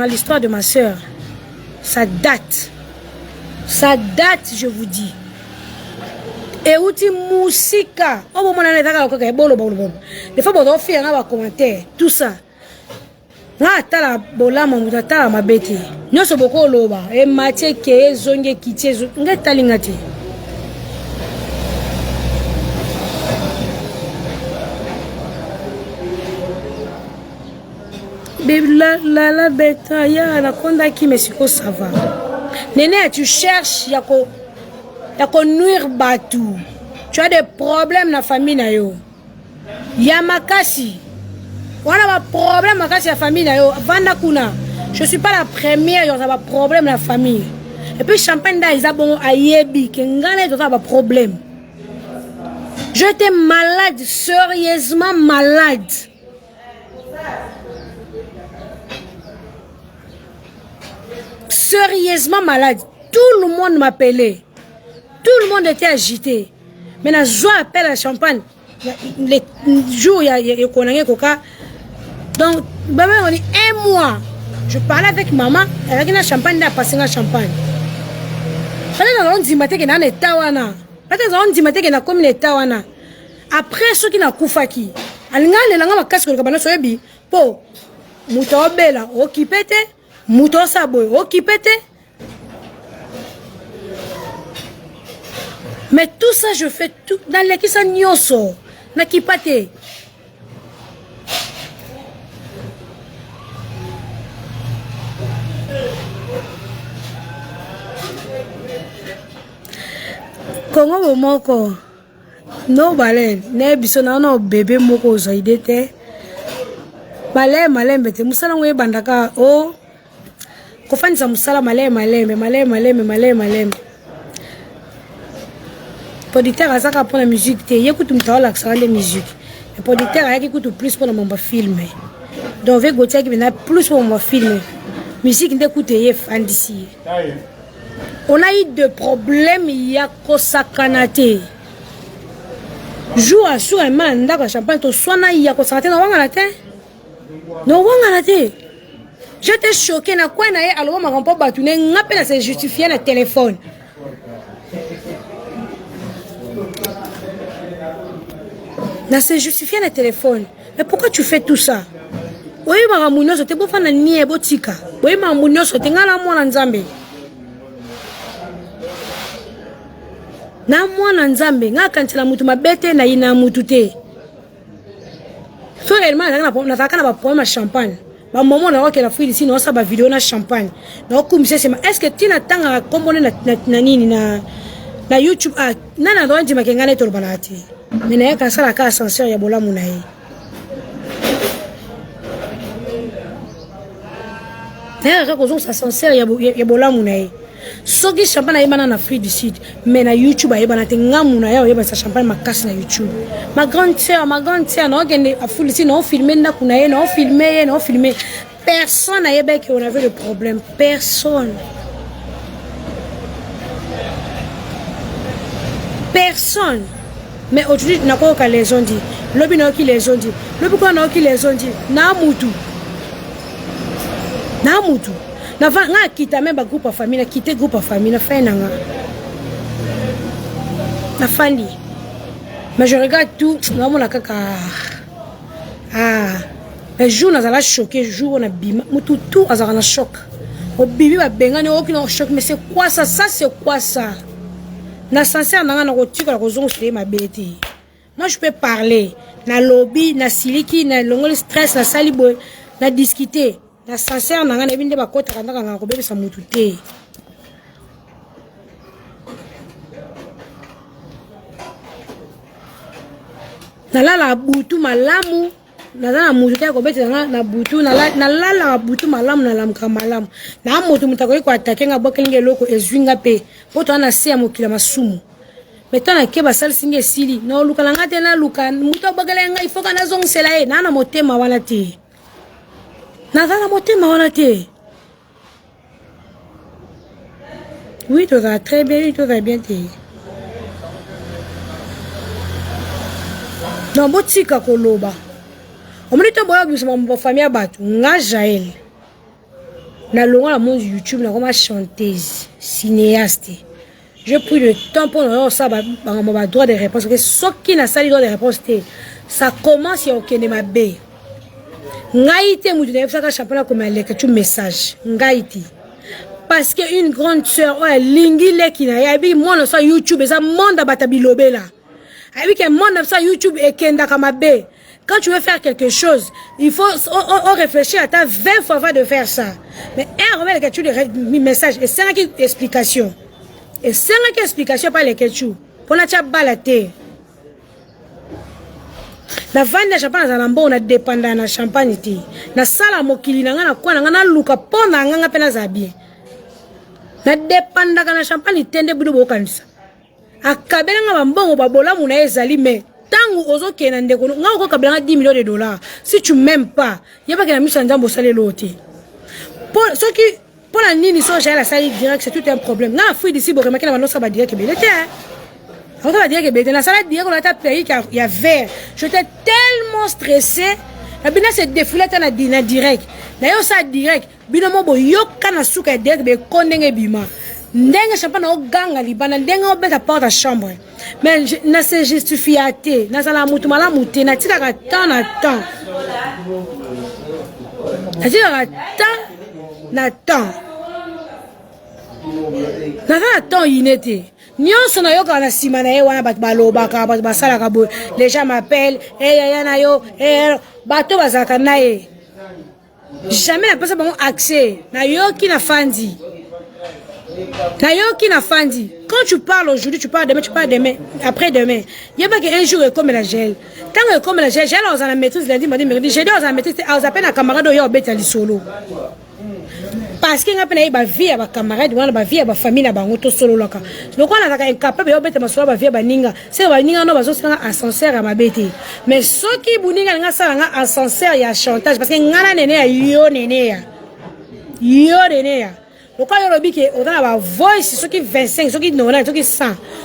L'histoire de ma soeur, ça date, je vous dis. Et outi musika, oh bon, on a des bolo. Des fois, on fait un commentaire, tout ça. Nga tala bola mamuta tala mabete. Nyoso boko loba, e mache ke zonge kitie zo, nga talingati. La bête, ya na konda qui me siko ça va. Néné, tu cherches yako nuire batou. Tu as des problèmes dans la famille na yo. Ya makasi. On a des problèmes makasi la famille na yo. Vanda kuna. Je suis pas la première, il y a des problèmes dans la famille. Et puis champagne da ils a bon ayebi que ngale to ba problème. J'étais malade, sérieusement malade. Sérieusement malade. Tout le monde m'appelait. Tout le monde était agité. Mais la joie appelle à champagne. Les jours, il y a coca. Donc, on dit 1 mois. Je parlais avec maman. Elle a dit que champagne, elle a passé la champagne. On dit que elle a état wana. On dit que elle a comme l'état wana. Après, ceux qui n'ont pas fait, elle a casse le cabane sur le bi. Po, mouto bela, occupete, mouto saboy, occupete. Mais tout ça, je fais tout dans les qui sont nyoso, na kipate. Congo moko, no balen, ne bisona no bébé moko zaidete. Malem bete musala ngwe bandaka o. Kofanisa musala malem. Producteur a ça pour la musique, il écoute l'accent de musique. Le producteur a écoute plus pour mon film. Donc avec Gauthier qui vient plus pour mon film. Musique d'écoute fan d'ici. On a eu des problèmes il y a kosakanate. Jour à jour un man d'accord champagne to soina il y a kosakanate no wangalate. No wangalate. J'étais choqué na quoi na ye alors ma grand papa batune ngapela se justifier le téléphone. Na se justifier le téléphone. Mais pourquoi tu fais tout ça? Oui, ma munyo so te bo fana nie botika. Oui, ma munyo so te ngala mwana nzambe. Na mwana nzambe nga kantila mutu mabete na ina mutu te. So réellement na taka na ba champagne. Ba momo na wake la fui ici no sa ba vidéo na champagne. Na ko mise sema est-ce que tina tanga kombone na nini na YouTube nana ndo ndima kengane to balati. Mina ya kasala ka ascenseur ya bolamu na ye. Na ya ko zo ascenseur ya bolamu na ye. Soki champagne ayebana na Afrique du Sud, mais na YouTube ayebana te ngamu na ya oyeba sa champagne makasi na YouTube. Ma grande sœur, na okende afuli ici na filmer na kuna ye, na filmer. Personne n'ayeba qu'on avait le problème, personne. Mais aujourd'hui, n'a pas qu'à les ont dit. Lobi n'a qui les ont dit. Lobi quoi n'a qui les ont dit. Na mutu. Na va nga quitter même ba groupe de famille, na quitter groupe de famille, na fait nanga. Na fandi. Mais je regarde tout, na mon kaka. Le jour na zala choqué, jour on a bima, mutu tout azara na choc. Au bibi ba benga ne aucun choc, mais c'est quoi ça? Ça c'est quoi ça? Na sincère nanga na kotika la kozongo c'est ma bête. Moi je peux parler, na lobby, na siliki, na longol stress, na salibo, na discuter. Na sincère nanga na binde ba kota kanda kanga ko bebe sa mutu te. Na la butu malamu, na la mutu te ko bebe na butu na la butu malamu na lamka malamu. Na moto mutako ko attaquer nga bokelinge loko ezwinga pe. Poto na se amokila masumu. Metana ke ba sal singe sili. No luka langa te na luka muto bokelenga ifoka na zong sela e na motema wana te. Nazala motema wana te. Oui, tout va très bien, tout va bien te. Non, botika koloba. Omonito boya bisoma mo famille batu nga Jaël. Na longa la monde YouTube na comme chanteuse, cinéaste. J'ai pris le temps pour nous ça ba droit de réponse que ce qui n'a pas droit de réponse ça commence à okene mabe. Ngaïti mutu na fsaka chapeau comme elle que tu message ngaïti parce que une grande sœur ouais lingi leki na yabi mon ça YouTube ça monde batabilobe là avec que monde ça YouTube et kenda kamabe. Quand tu veux faire quelque chose, il faut réfléchir à ta 20 fois avant de faire ça. Mais un remet que tu le message et c'est une explication. Et c'est une explication par les questions. Pour la tcha balate. Na vendre la champagne za lambo na dépendant na champagne ti. Na sala mokili na ngana kwa na ngana luka pona nganga pena za bien. na dépendaka na champagne tende bino bokanisa akabelanga bambongo babola muna ezali mais tango ozokena ndeko nga okokabelanga 10 millions de dollars si tu m'aimes pas yebaka na misa nzambo salelo te soki pour la nini so j'ai la salle direct c'est tout un problème nga fui d'ici bo remarquer na banosa ba direct belete on va dire que belete na salle direct on a ta pays il y a vert j'étais tellement stressé la bina se défoulé na direct na yo sa direct bino mo bo yoka na suka direct be kondenge bima ndenge champagne o ganga libana ndenge o beta porte à chambre mais na se justifiaté na sala mutu mala muté na tika temps na temps na temps inete nyonso na yoka na sima na ye wana bat balobaka bat basalaka boy les gens m'appellent ya na yo bato bazaka na ye jamais na pesa bango accès na yoki na fandi quand tu parles aujourd'hui tu parles demain après demain il y a pas qu'un jour comme la gel tant que comme la gel on a la maîtrise lundi mardi mercredi jeudi on a la maîtrise on appelle un camarade yo beta li solo parce que ngapena ba vie ya ba camarade wana ba vie ya ba famille na bango to solo laka donc on a incapable yo beta masolo ba vie ba ninga c'est ba ninga no bazo sanga ascenseur à mabete mais soki buninga nga sala nga ascenseur ya chantage parce que ngana nene ya yo nene ya pourquoi il y a une voice, ceux qui 25, ceux qui 90, ceux qui 100,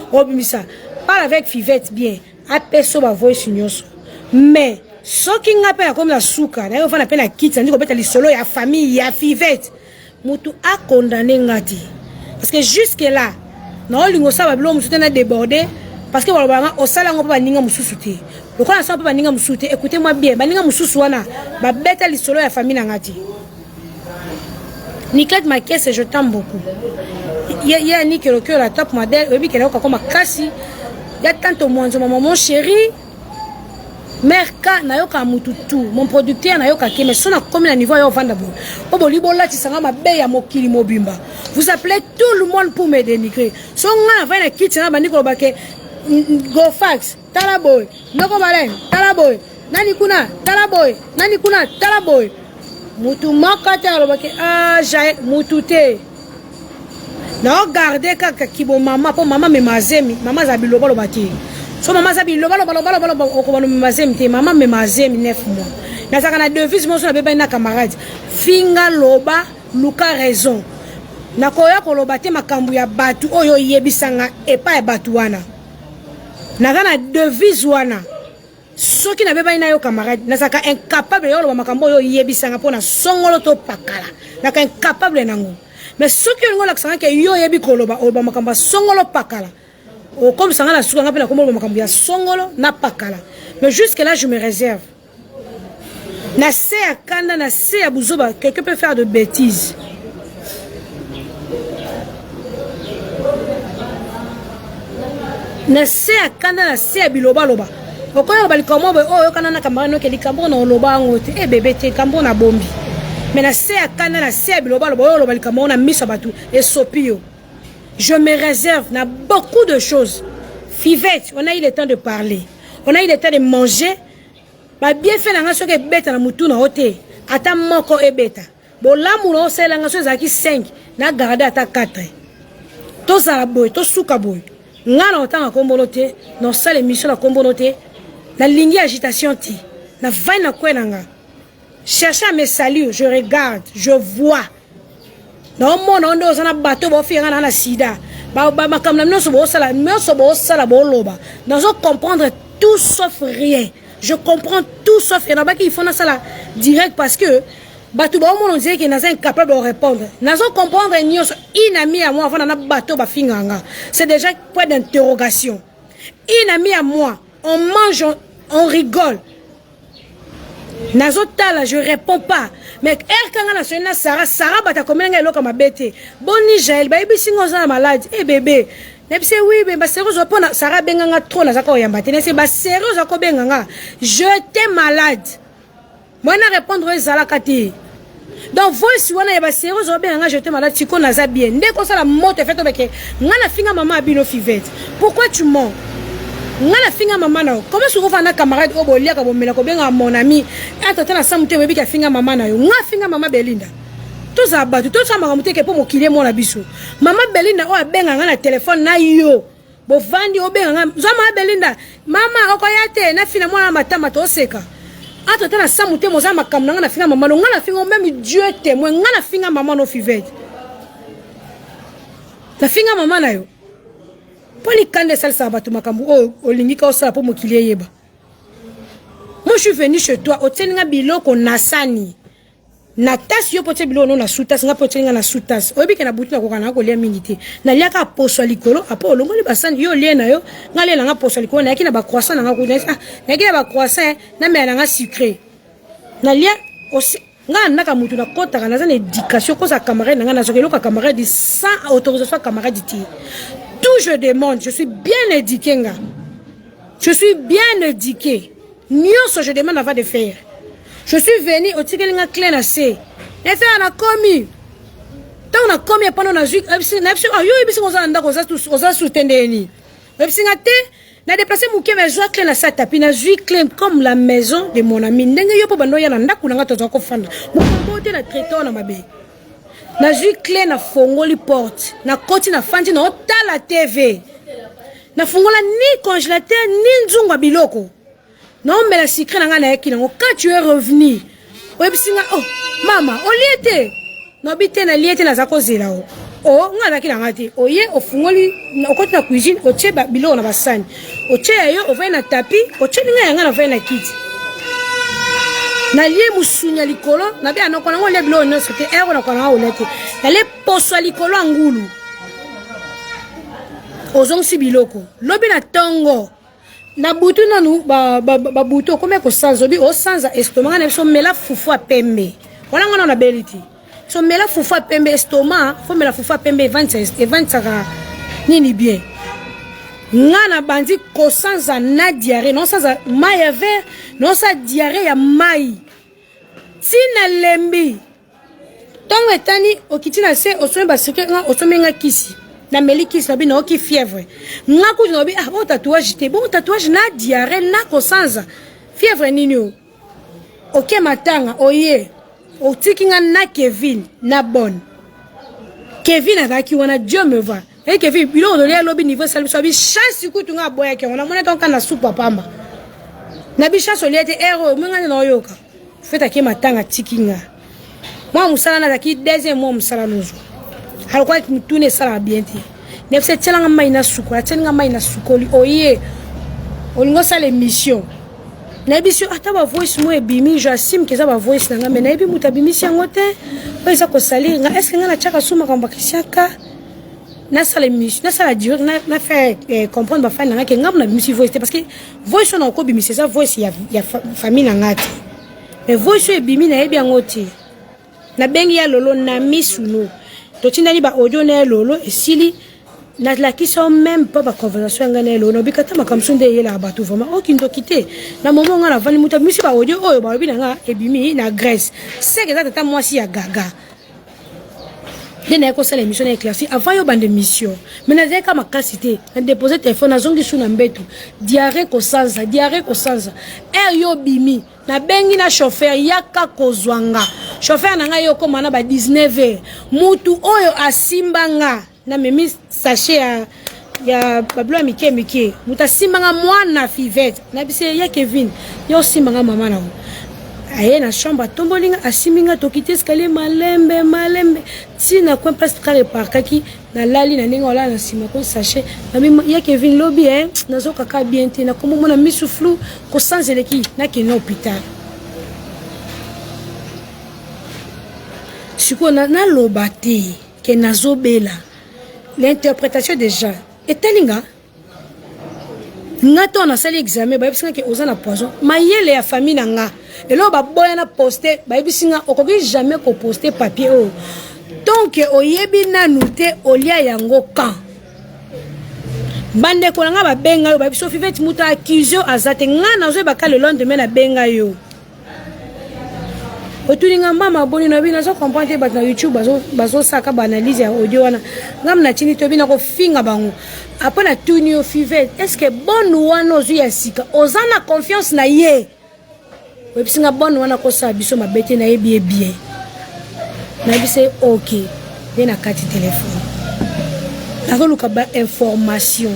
parle avec Fivette bien, appelle ça ma voice mais ceux qui n'appellent comme la souka, ils font appel à quitte, ça dit qu'on peut aller solo, il y a famille, il y a Fivette. Moutou a condamné Ngati. Parce que jusque là, non, l'Ingo Saba Blom a débordé, parce que au salon, on peut pas ninga moussouté. Pourquoi on ne peut pas ninga moussouté? Écoutez-moi bien, ninga moussouana, ba bête à l'isolo, il y a famille Ngati. Nicolas Maquès, je t'aime beaucoup. Il y a Nick le cœur, la top modèle, et puis qu'elle a comme Kassi. Il y a tant au moins, mon chéri. Merka, Nayoka Mututu, mon producteur Nayoka Keme, son a comme la niveau à Vandabo. Obo Libola, tu sera ma belle à Mokili Mobimba. Vous appelez tout le monde pour me dénigrer. Son gars, va la quitte, ça va Nicolas Baké. Go fax, Talaboy, Noko Malen, Talaboy, Nanikuna, Talaboy, Nanikuna, Talaboy. Mutu makata alobaki jae mutute na regarder kaka kibo mama po mama me mazemi mama za biloba lobaki so mama za biloba loba okobano me mazemi te mama me mazemi 9 mois na saka na devise mo so na beba na camarade finga loba luka raison na koya ko loba te makambu ya batu oyo yebisanga epa ya batu wana na kana devise wana ceux qui n'avaient pas eu camarade, n'a pas incapable de makambo yo yebisanga pona songolo to pakala, n'a pas incapable nango. Mais ceux qui ont l'accent que yo yebi koloba, oba makamba songolo pakala. O comme ça la souka ngapela comme makambo ya songolo na pakala. Mais jusque là je me réserve. Na se akanda na se abuzoba, quelqu'un peut faire de bêtises. Na se akanda na se biloba loba. Okoyo balikomo bo oyo kana na camarade ke likambo na loba ngote e bébé te kambo na bombi mais na se akana na se biloba loba oyo balikomo na misa batu et sopio je me réserve na beaucoup de choses Fivette on a eu le temps de parler on a eu le temps de manger ba bien fait na ngaso ke beta na mutu na hote ata moko e beta bo lamu no sela ngaso zaki 5 na garder ata 4 to sala boy to suka boy ngana otanga kombolote no sala émission na kombolote la ligne agitation ti na vai na kwenanga chercher à me saluer je regarde je vois non mon on doit na bateau bo fi na sida ba comme na so bo sala bo loba dans comprendre tout sauf rien je comprends tout sauf rien ba ki font na sala direct parce que bateau ba mon on dirait que na incapable de répondre na comprendre nyonso inami à moi avant na bateau ba finganga c'est déjà point d'interrogation inami à moi on mange on rigole. Nazotala, je réponds pas. Mais quand on a Sarah bata combien elle comme bête. Bon Nigel, baby singo za malade. Eh bébé. Nebse oui, mais sérieux pona Sarah benganga trop na zako yamba. C'est ba sérieux zako benganga. Je t'ai malade. Moi na répondre ezala kati. Donc voici wana ya ba sérieux benganga je t'ai malade siko na za bien. Ndeko ça la moto fait avec ngana finga maman abino Fivette. Pourquoi tu mens? Ngana finga maman na comment se trouve na camarade obolia ka bomela ko benga mon ami atata na samute webi ka finga maman na yo nga finga maman Belinda tous à battre, tous à m'amuter que pour mon killer mon abisso. Maman Belinda, oh, ben, on a un téléphone, na yo. Bon, vandi, oh, ben, Zama Belinda, maman, okoyate, na finalement, la matama, to seka. Entre temps, na samute, mo zama kam, na finga maman, on a finga même Dieu témoin, on a finga maman no fivet. La finga maman na yo. Pour les cannes de salsa, batou makambu, oh, lingika, ça pour mon killer yeba. Moi, je suis venu chez toi, au tenu biloko nasani. Na tas yo pote bilo no na sutas nga pote nga na sutas obi ke na butu na kokana ko lia mingi na lia ka poso likolo apo longo li basani yo lie na yo nga lia nga poso likolo na yaki na ba croissant nga ko na yaki na ba croissant na me na nga sucré na lia aussi nga na ka mutu na kota kana za éducation ko sa camarade nga na zokelo ka camarade sans autorisation camarade ti tout je demande je suis bien éduqué nga je suis bien éduqué nyonso je demande avant de faire. Je suis venu au Tigelinga Clé na C. Et fait on a commis. Tant on a commis pendant na juik. Ah yo ibisi on a ndako za soutendeni. Ibisi ngate na déplacer muke mais joie clé na sa tapi na juik clé comme la maison de mon ami. Ndenge yo po bando ya na ndako nga tozo ko fanda. Mukombo te na traiteur na mabe. Na juik clé na fongoli porte. Na koti na fandi na otala TV. Na fongola ni congélateur ni nzunga biloko. Non, mais la secret n'a pas été. Quand tu es revenu, oh, maman, on l'était. Non, bité na liete na zakoze là. Oh, on a qui n'a été. Oh, yé, au fond, au côté de la cuisine, au tché bilo na basani. Au tché ayo, au vin na tapis, au tché n'inga na vin na kit. Na lié musunya likolo, na bien non qu'on a le bilo na c'était erreur na qu'on a olete. Na le poso likolo angulu. Ozong si biloko. Lobi na tongo. Na butu nanu ba butu comme ko sans obi o sans estomac na so mela fufu a pembe wala ngana na beliti so mela fufu a pembe estomac fo mela fufu a pembe 26 et 25 nini bien ngana bandi ko sans na diarrhée non sans maille vert non sa diarrhée ya mai tina lembi tongo etani okitina se osome basike nga osome nga kisi na meliki sabi na oki fièvre ngaku no bi ah bon tatouage na diarrhée na kosanza fièvre nini OK matanga oye o tikinga na Kevin na bonne Kevin azaki wana Dieu me va et Kevin bilo de lobi niveau sabi chance kutu nga boya ke on a mona tonka na soupe pamba na bi chance oliete ero mwenga na yoka feta ke matanga tikinga moi musala na zaki deuxième mois musala nozo alikuwa mtune sala bienti nefse tselanga maina suko tselinga maina sukoli oye olingo sala émission na émission ataba voice mo ebimi j'assume que ça va voice nanga mais na ebi mutabimisi yangote oza ko salinga est-ce que ngana chaka suma kamba kisiaka na sala émission na sala dur na faire comprendre ba fan nanga ke ngam na bimisi voice parce que voice on ko bimisi ça voice ya famille nanga ti mais voice ebimi na ebi yangote na bengi ya lolo na misuno totindani ba audio na lolo esili na la kiso même pas ba conversation ngana lolo bikata makamsunde yela ba tout vraiment okindo kité na momo ngana vani muta misi ba audio oyo ba bina ebimi na Grèce c'est que tata moi si ya gaga dena ko sala émission éclaircie avant yo bande mission mais na zeka makasité na déposer téléphone na zongi suna mbetu diarrhée ko sanza yo bimi na bengi na chauffeur yaka kozwanga chauffeur nanga yo komana ba 19h mutu oyo asimbanga na memi sachet ya bablo mike mutu asimbanga mwana fivette na bise ya Kevin yo simbanga mama na aye na chambre tombolinga asiminga tokite escalier malembe tina kwa place kare parkaki na lali na ninga wala na sima ko sachet na mimi ya Kevin lobby nazo kaka bien te na komo mona misu flou ko sans eleki na ki na hôpital siko na lobate ke nazo bela l'interprétation des gens etelinga ngato na sali examen ba bisinga ke ozana poison mayele ya famille nanga elo ba boya na poster ba bisinga okoki jamais ko poster papier o donc oyebi nanu te olia yango kan bande ko nga ba benga yo ba biso fivete muta accusé azate ngana zo ba ka le lendemain na benga yo otulinga mama boni na bina zo comprendre ba na YouTube bazo saka ba analyse ya audio wana ngam na chini to bina ko finga bango après la tuni au fivet est-ce que bon wana ozuya sika ozana confiance na ye webisinga bon wana ko sa biso mabete na ye bien nabise ok ye na kati téléphone nazoluka ba information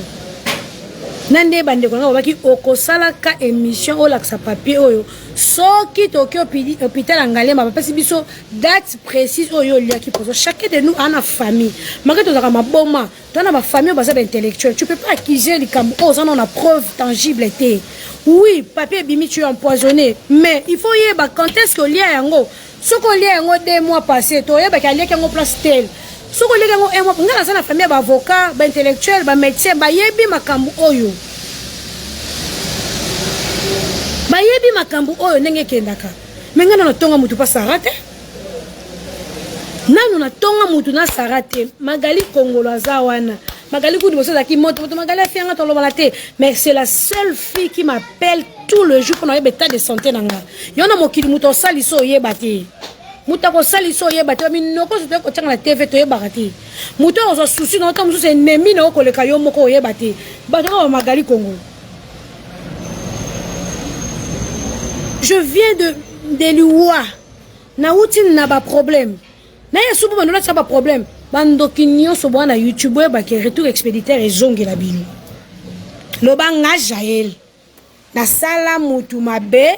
nande bandeko nanga babaki okosalaka émission olakisa papier oyo soki toki hôpital Angalema bapesi biso date précise oyo liaki poso chacun de nous a une famille malgré tozaka maboma tona ba famille baza intellectuel tu peux pas accuser likambo oh ça on a preuve tangible té oui papier bimi tu es empoisonné mais il faut yeba quand est-ce que lia yango soko lia yango 2 mois passés to yeba ka lia yango place tel soko lia yango 1 mois ngana sana famille ba avocat ba intellectuel ba médecin ba yebi makambo oyo bayebi makambo oyo ndenge kendaka menga na tonga mutu pa sarate nanu na tonga mutu na sarate Magali Kongolo azawana Magali ku diboso zaki moto Magali afianga to lobala te mais c'est la seule fille qui m'appelle tout le jour pour na état de santé nanga yona mokili muto saliso yeba te muta ko saliso yeba te minoko so ko tanga na TV to yeba te muto ozo souci na to muso c'est ennemi na ko leka yo moko yeba te bato Magali Kongolo. Je viens de l'Oua. Na outil n'a pas problème. Na ya subu bandona ça pas problème. Bandoki nyo so bwana YouTube ba ke retour expéditeur et zongi la bino. Lobanga Jael. Na sala mutu mabe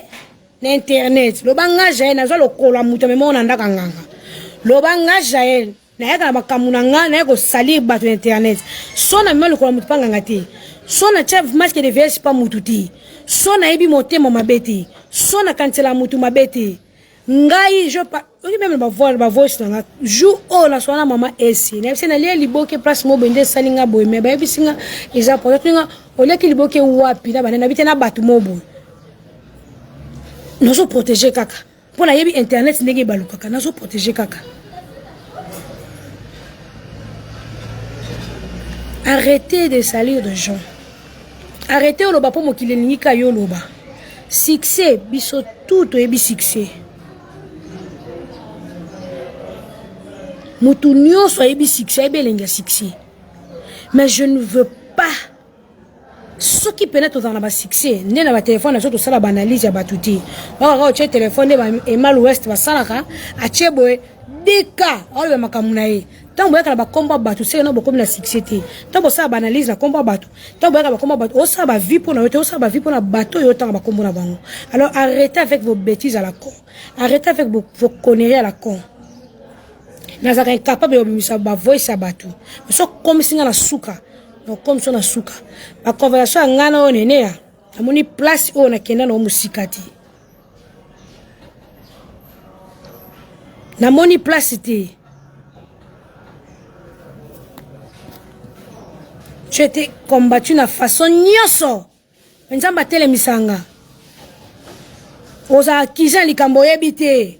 na internet. Lobanga Jael na zo lokola mutu memo na ndaka nganga. Lobanga Jael na yaka na makamuna nga na yako salir bato internet. Sona memo lokola mutu panga ngati. Sona chef masque de VS pas mutu ti. Sona ebi motema mabeti. Sona kantela mutu mabeti. Ngai je pas même ba voice na jour o la sona mama esi. Na bise na lia liboke place mo bende salinga boy me ba bisinga eza potinga oleki liboke wapi na bana bite na batu mobo. Nozo protéger kaka. Pour la yebi internet ndenge balukaka nozo protéger kaka. Arrêtez de salir de gens. Arrêtez oloba po mokile nika yo loba. Succès biso tout ebi succès. Mutu nyonso ebi succès ebelenga succès. Mais je ne veux pas ce qui pénètre dans la succès. Né na ba téléphone na to sala ba analyse ya batuti. Wa ka téléphone e mal ouest ba salaka a cheboe deka olo makamuna ye. Tant que la combat batu c'est non comme la succès tant que ça analyse la combat batu tant que la combat batu on ça va vie pour on ça va vie pour la bateau et autant va combat na bango. Alors arrêtez avec vos bêtises à la con, arrêtez avec vos conneries à la con. Nous sommes incapables de misa ba voice à batu mais so comme si na suka non comme ça na suka la conversation ngana on ene ya amoni place on na kenda na musikati na moni place te. Tu étais combattu de façon nyoso. Nzamba tele misanga. Oza kiza likambo yebite.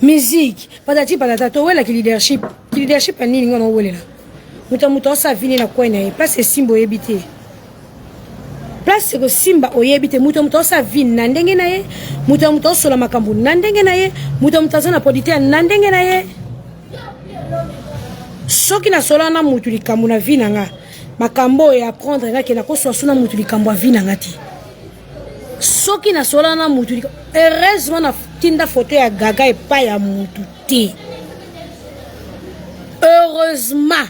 Musique. Patati patata to wela ki leadership. Ki leadership ani ngono welela. Muta sa vini na kwena e. Place simbo yebite. Place ko simba oyebite muta sa vini na ndenge na ye. Muta sola makambu na ndenge na ye. Muta zana podite na ndenge na ye. Soki na sola na mutu likambo na vie nanga makambo ya apprendre nga ke na ko so na mutu likambo vie nanga ti soki na sola na mutu heureusement na tinda photo ya gaga e pa ya mutu ti heureusement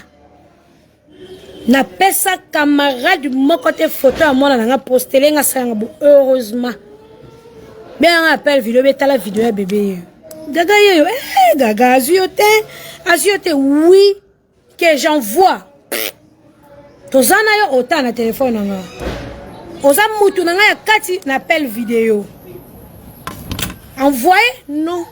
na pesa camarade moko te photo ya mona nga poster nga sanga bo heureusement bien appel vidéo betala vidéo ya bébé gaga yo gaga aziote oui que j'envoie tozana yo autant na téléphone nga oza mutu nga ya kati na appel vidéo envoyer non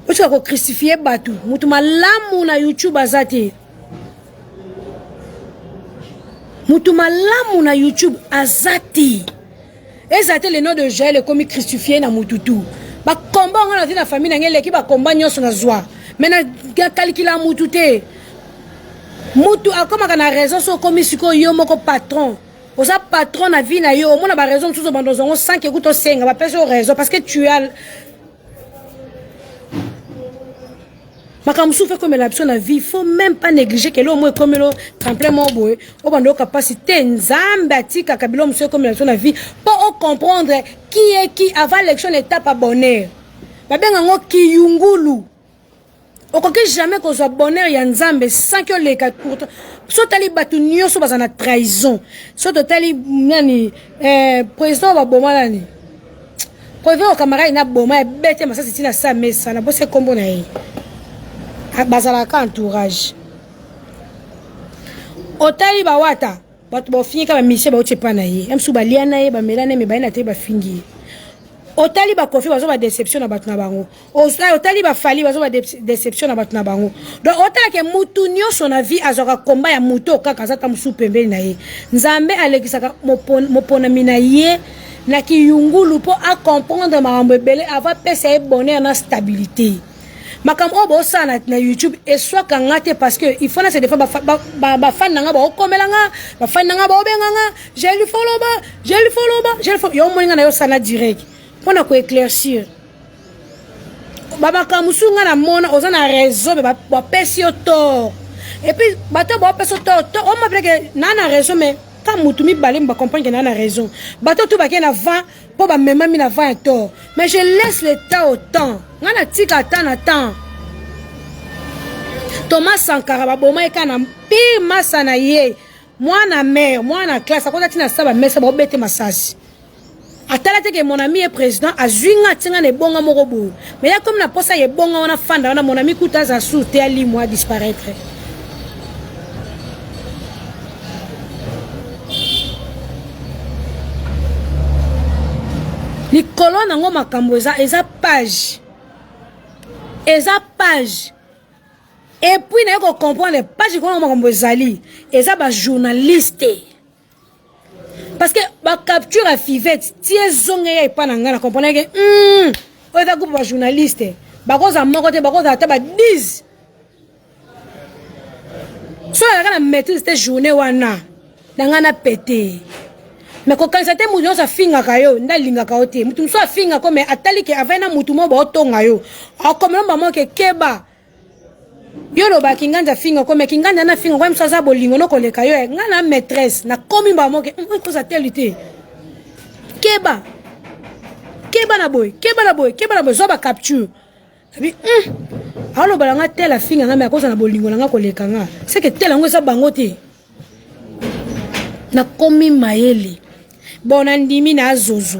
tu vas crucifier batu mutu malamu na YouTube azati mutu malamu na YouTube azati ezate le nom de Jael comme crucifié na mututu ba combat on a dit la famille na ngele ki ba combat nyonso na zwa mais na calcula mutute mutu akoma kana raison so comme siko yo moko patron oza patron na vie na yo mona ba raison tout bando zongo sans que kuto senga ba pesa raison parce que tu as Makamusu fait comme la option la vie, il faut même pas négliger que l'homme comme le tremplin mon boy, au bando capacité nzambati kakabilo monsieur comme la option la vie pour comprendre qui est qui avant l'élection l'étape à bonheur. Ba benga ngo ki yungulu. Okoki jamais qu'on soit bonheur ya nzambe sans que les cas courte. So tali batu nyoso bazana trahison. So tali nani président ba bomala ni. Président camarade na boma bête mais ça c'est la sa mais ça na bosse combo na yi. Bazala ka entourage. Otali ba wata. Batu bo fingi ka mission ba ochepa na yi. Emsu ba liana yi ba melana me ba na te ba fingi. Otali ba kofi bazo ba déception na batu na bango. Otali ba fali bazo ba déception na batu na bango. Donc otala ke mutu nyoso na vie azoka komba ya mutu kaka zata musu pembeni na ye. Nzambe alekisaka mopona mina ye na kiyungulu po a comprendre makambo ebele avant pesa e bonheur na stabilité. Makam obo sana na YouTube et soit kangate parce que il faut na se des fois ba fan nanga ba okomelanga ba fan nanga ba obenganga je lui follow yo moninga na yo sana direct pour na ko éclaircir baba kamusunga na mona ozana réseau ba pesi yo tort et puis bato ba pesi tort on m'appelle que na raison mais quand mutumi balé me comprendre que na raison bato tout ba na vent pour ba même mi na vent tort mais je laisse le temps au temps ngana tika temps Thomas Sankara ba boma ekana pi masa na ye mwana mère mwana classe akoza tina saba mesa ba obete masasi atala te que mon ami est président azuinga tinga ne bonga moko bo mais ya comme na posa ye bonga wana fanda wana mon ami kuta za soute ali moi disparaître ni colonne ngo makambo eza page et puis na ko comprendre page ko makambo ezali eza ba journaliste parce que ba capture à fivette tie zonge ya pa na ngana comprendre que o eza groupe ba journaliste ba koza moko te ba koza ta ba 10 so la kana maîtrise cette journée wana na ngana pété mais quand ça te mutu sa finga kayo ndalinga kaote mutu so finga comme atali ke avena mutu mo ba otonga yo akomelo mama ke keba yo lo ba kinganja finga comme kinganja na finga comme ça za bolingo no koleka yo ngana maîtresse na komi ba mo ke ko sa telité keba na boy zo ba capture abi alo balanga tela finga ngame akoza na bolingo nga koleka nga c'est que tela ngo sa bangote na komi mayele bon nandimi na zozo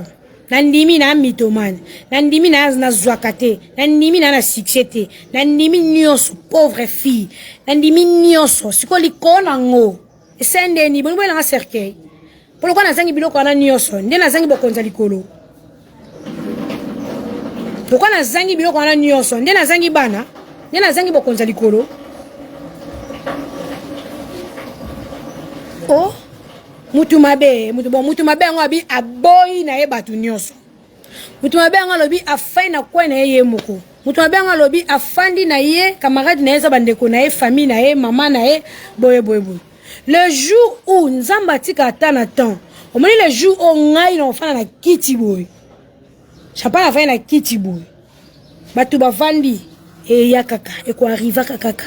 nandimi na mitomane nandimi na zwakate nandimi na succès nandimi nyonso pauvre fille nandimi nyonso sikoli kona ngo esende ni bongo na cercueil pour quoi na zangi biloko na nyonso nde na zangi bokonza likolo pourquoi na zangi biloko na nyonso nde na zangi bana nde na zangi bokonza likolo oh mutu mabe ngo abi aboyi na ye batu nyonso mutu mabe ngo lobi afai na kwa na ye moko mutu mabe ngo lobi afandi na ye camarade na ye za bandeko na ye famille na ye mama na ye boye le jour où nzamba tika atana temps au moins le jour où ngai na fana na kiti boy chapa na fana na kiti boy batu bavandi e yakaka e ko arriva kaka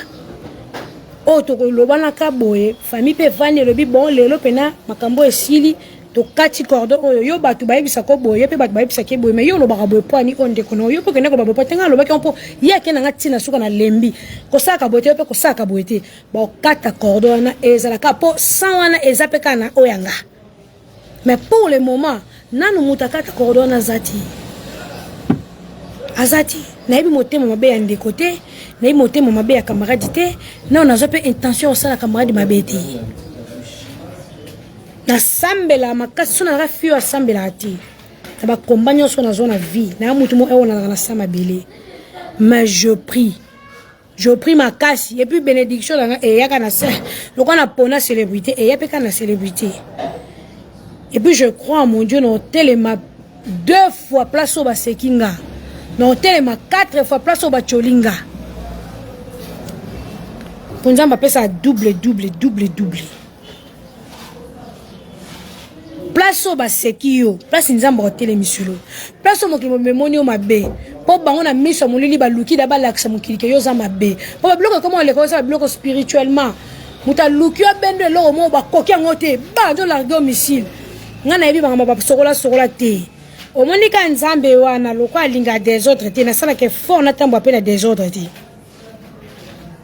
oh to lobana ka boye famille pe vane lobi bon lelo pena makambo esili to kati cordon oyo yo batu bayebisa ko boye pe batu bayebisa ke boye mais yo lobaka boye po ani onde kono yo pe keneko ba boye tenga lobaki on po yake na ngati na suka na lembi ko saka boye pe ko saka boye te ba kata cordon na ezala ka po sans wana ezapeka na oyanga mais pour le moment nanu mutakata cordon na azati na yebi motema mabe ya ndeko te na yebi motema mabe ya camarade te na on a pe intention osala camarade mabe te na sambela makasi so na fio asambela ati na ba compagnon so na zona vie na mutu mo ewo na sama belé mais je prie makasi et puis bénédiction na e yaka na se le qu'on a pona célébrité et yapeka na célébrité et puis je crois en mon Dieu no telema 2 fois place au basekinga non telema 4 fois place au bacholinga pour nous pesa double place au basekio place nzamba hotel misulo place au mokimo memoni o mabe po bango na miso mulili baluki da balakisa mokili ke yo za mabe po babiloko comment les causes babiloko spirituellement muta luki yo bendo eloko mo bakoki yango te ba nzo largue au missile nga na yebi banga sokola te omoni ka nzambe wana loko alinga des autres te nasala ke fort na tambo apena des autres te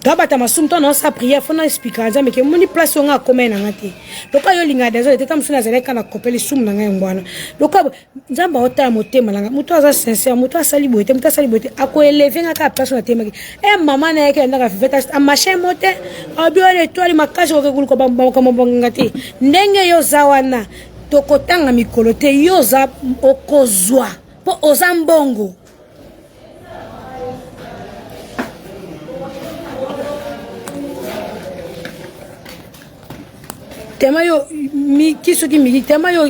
gabata masum to na sa prière fona expliquer nzambe ke moni place nga komena ngate loko yo linga des autres te tamsuna zeleka na kopeli sum na ngai ngwana loko nzamba ota motema langa muto aza sincère muto asali boite muto asali boite ako elever nga ka place na tema e mama na yake ndaka feta a machin mote abio le toile makashi ko kugulu ko bamba ngate ndenge yo zawana tokotanga mikolo te yo za okozwa po oza mbongo tema yo mi kisoki mi tema yo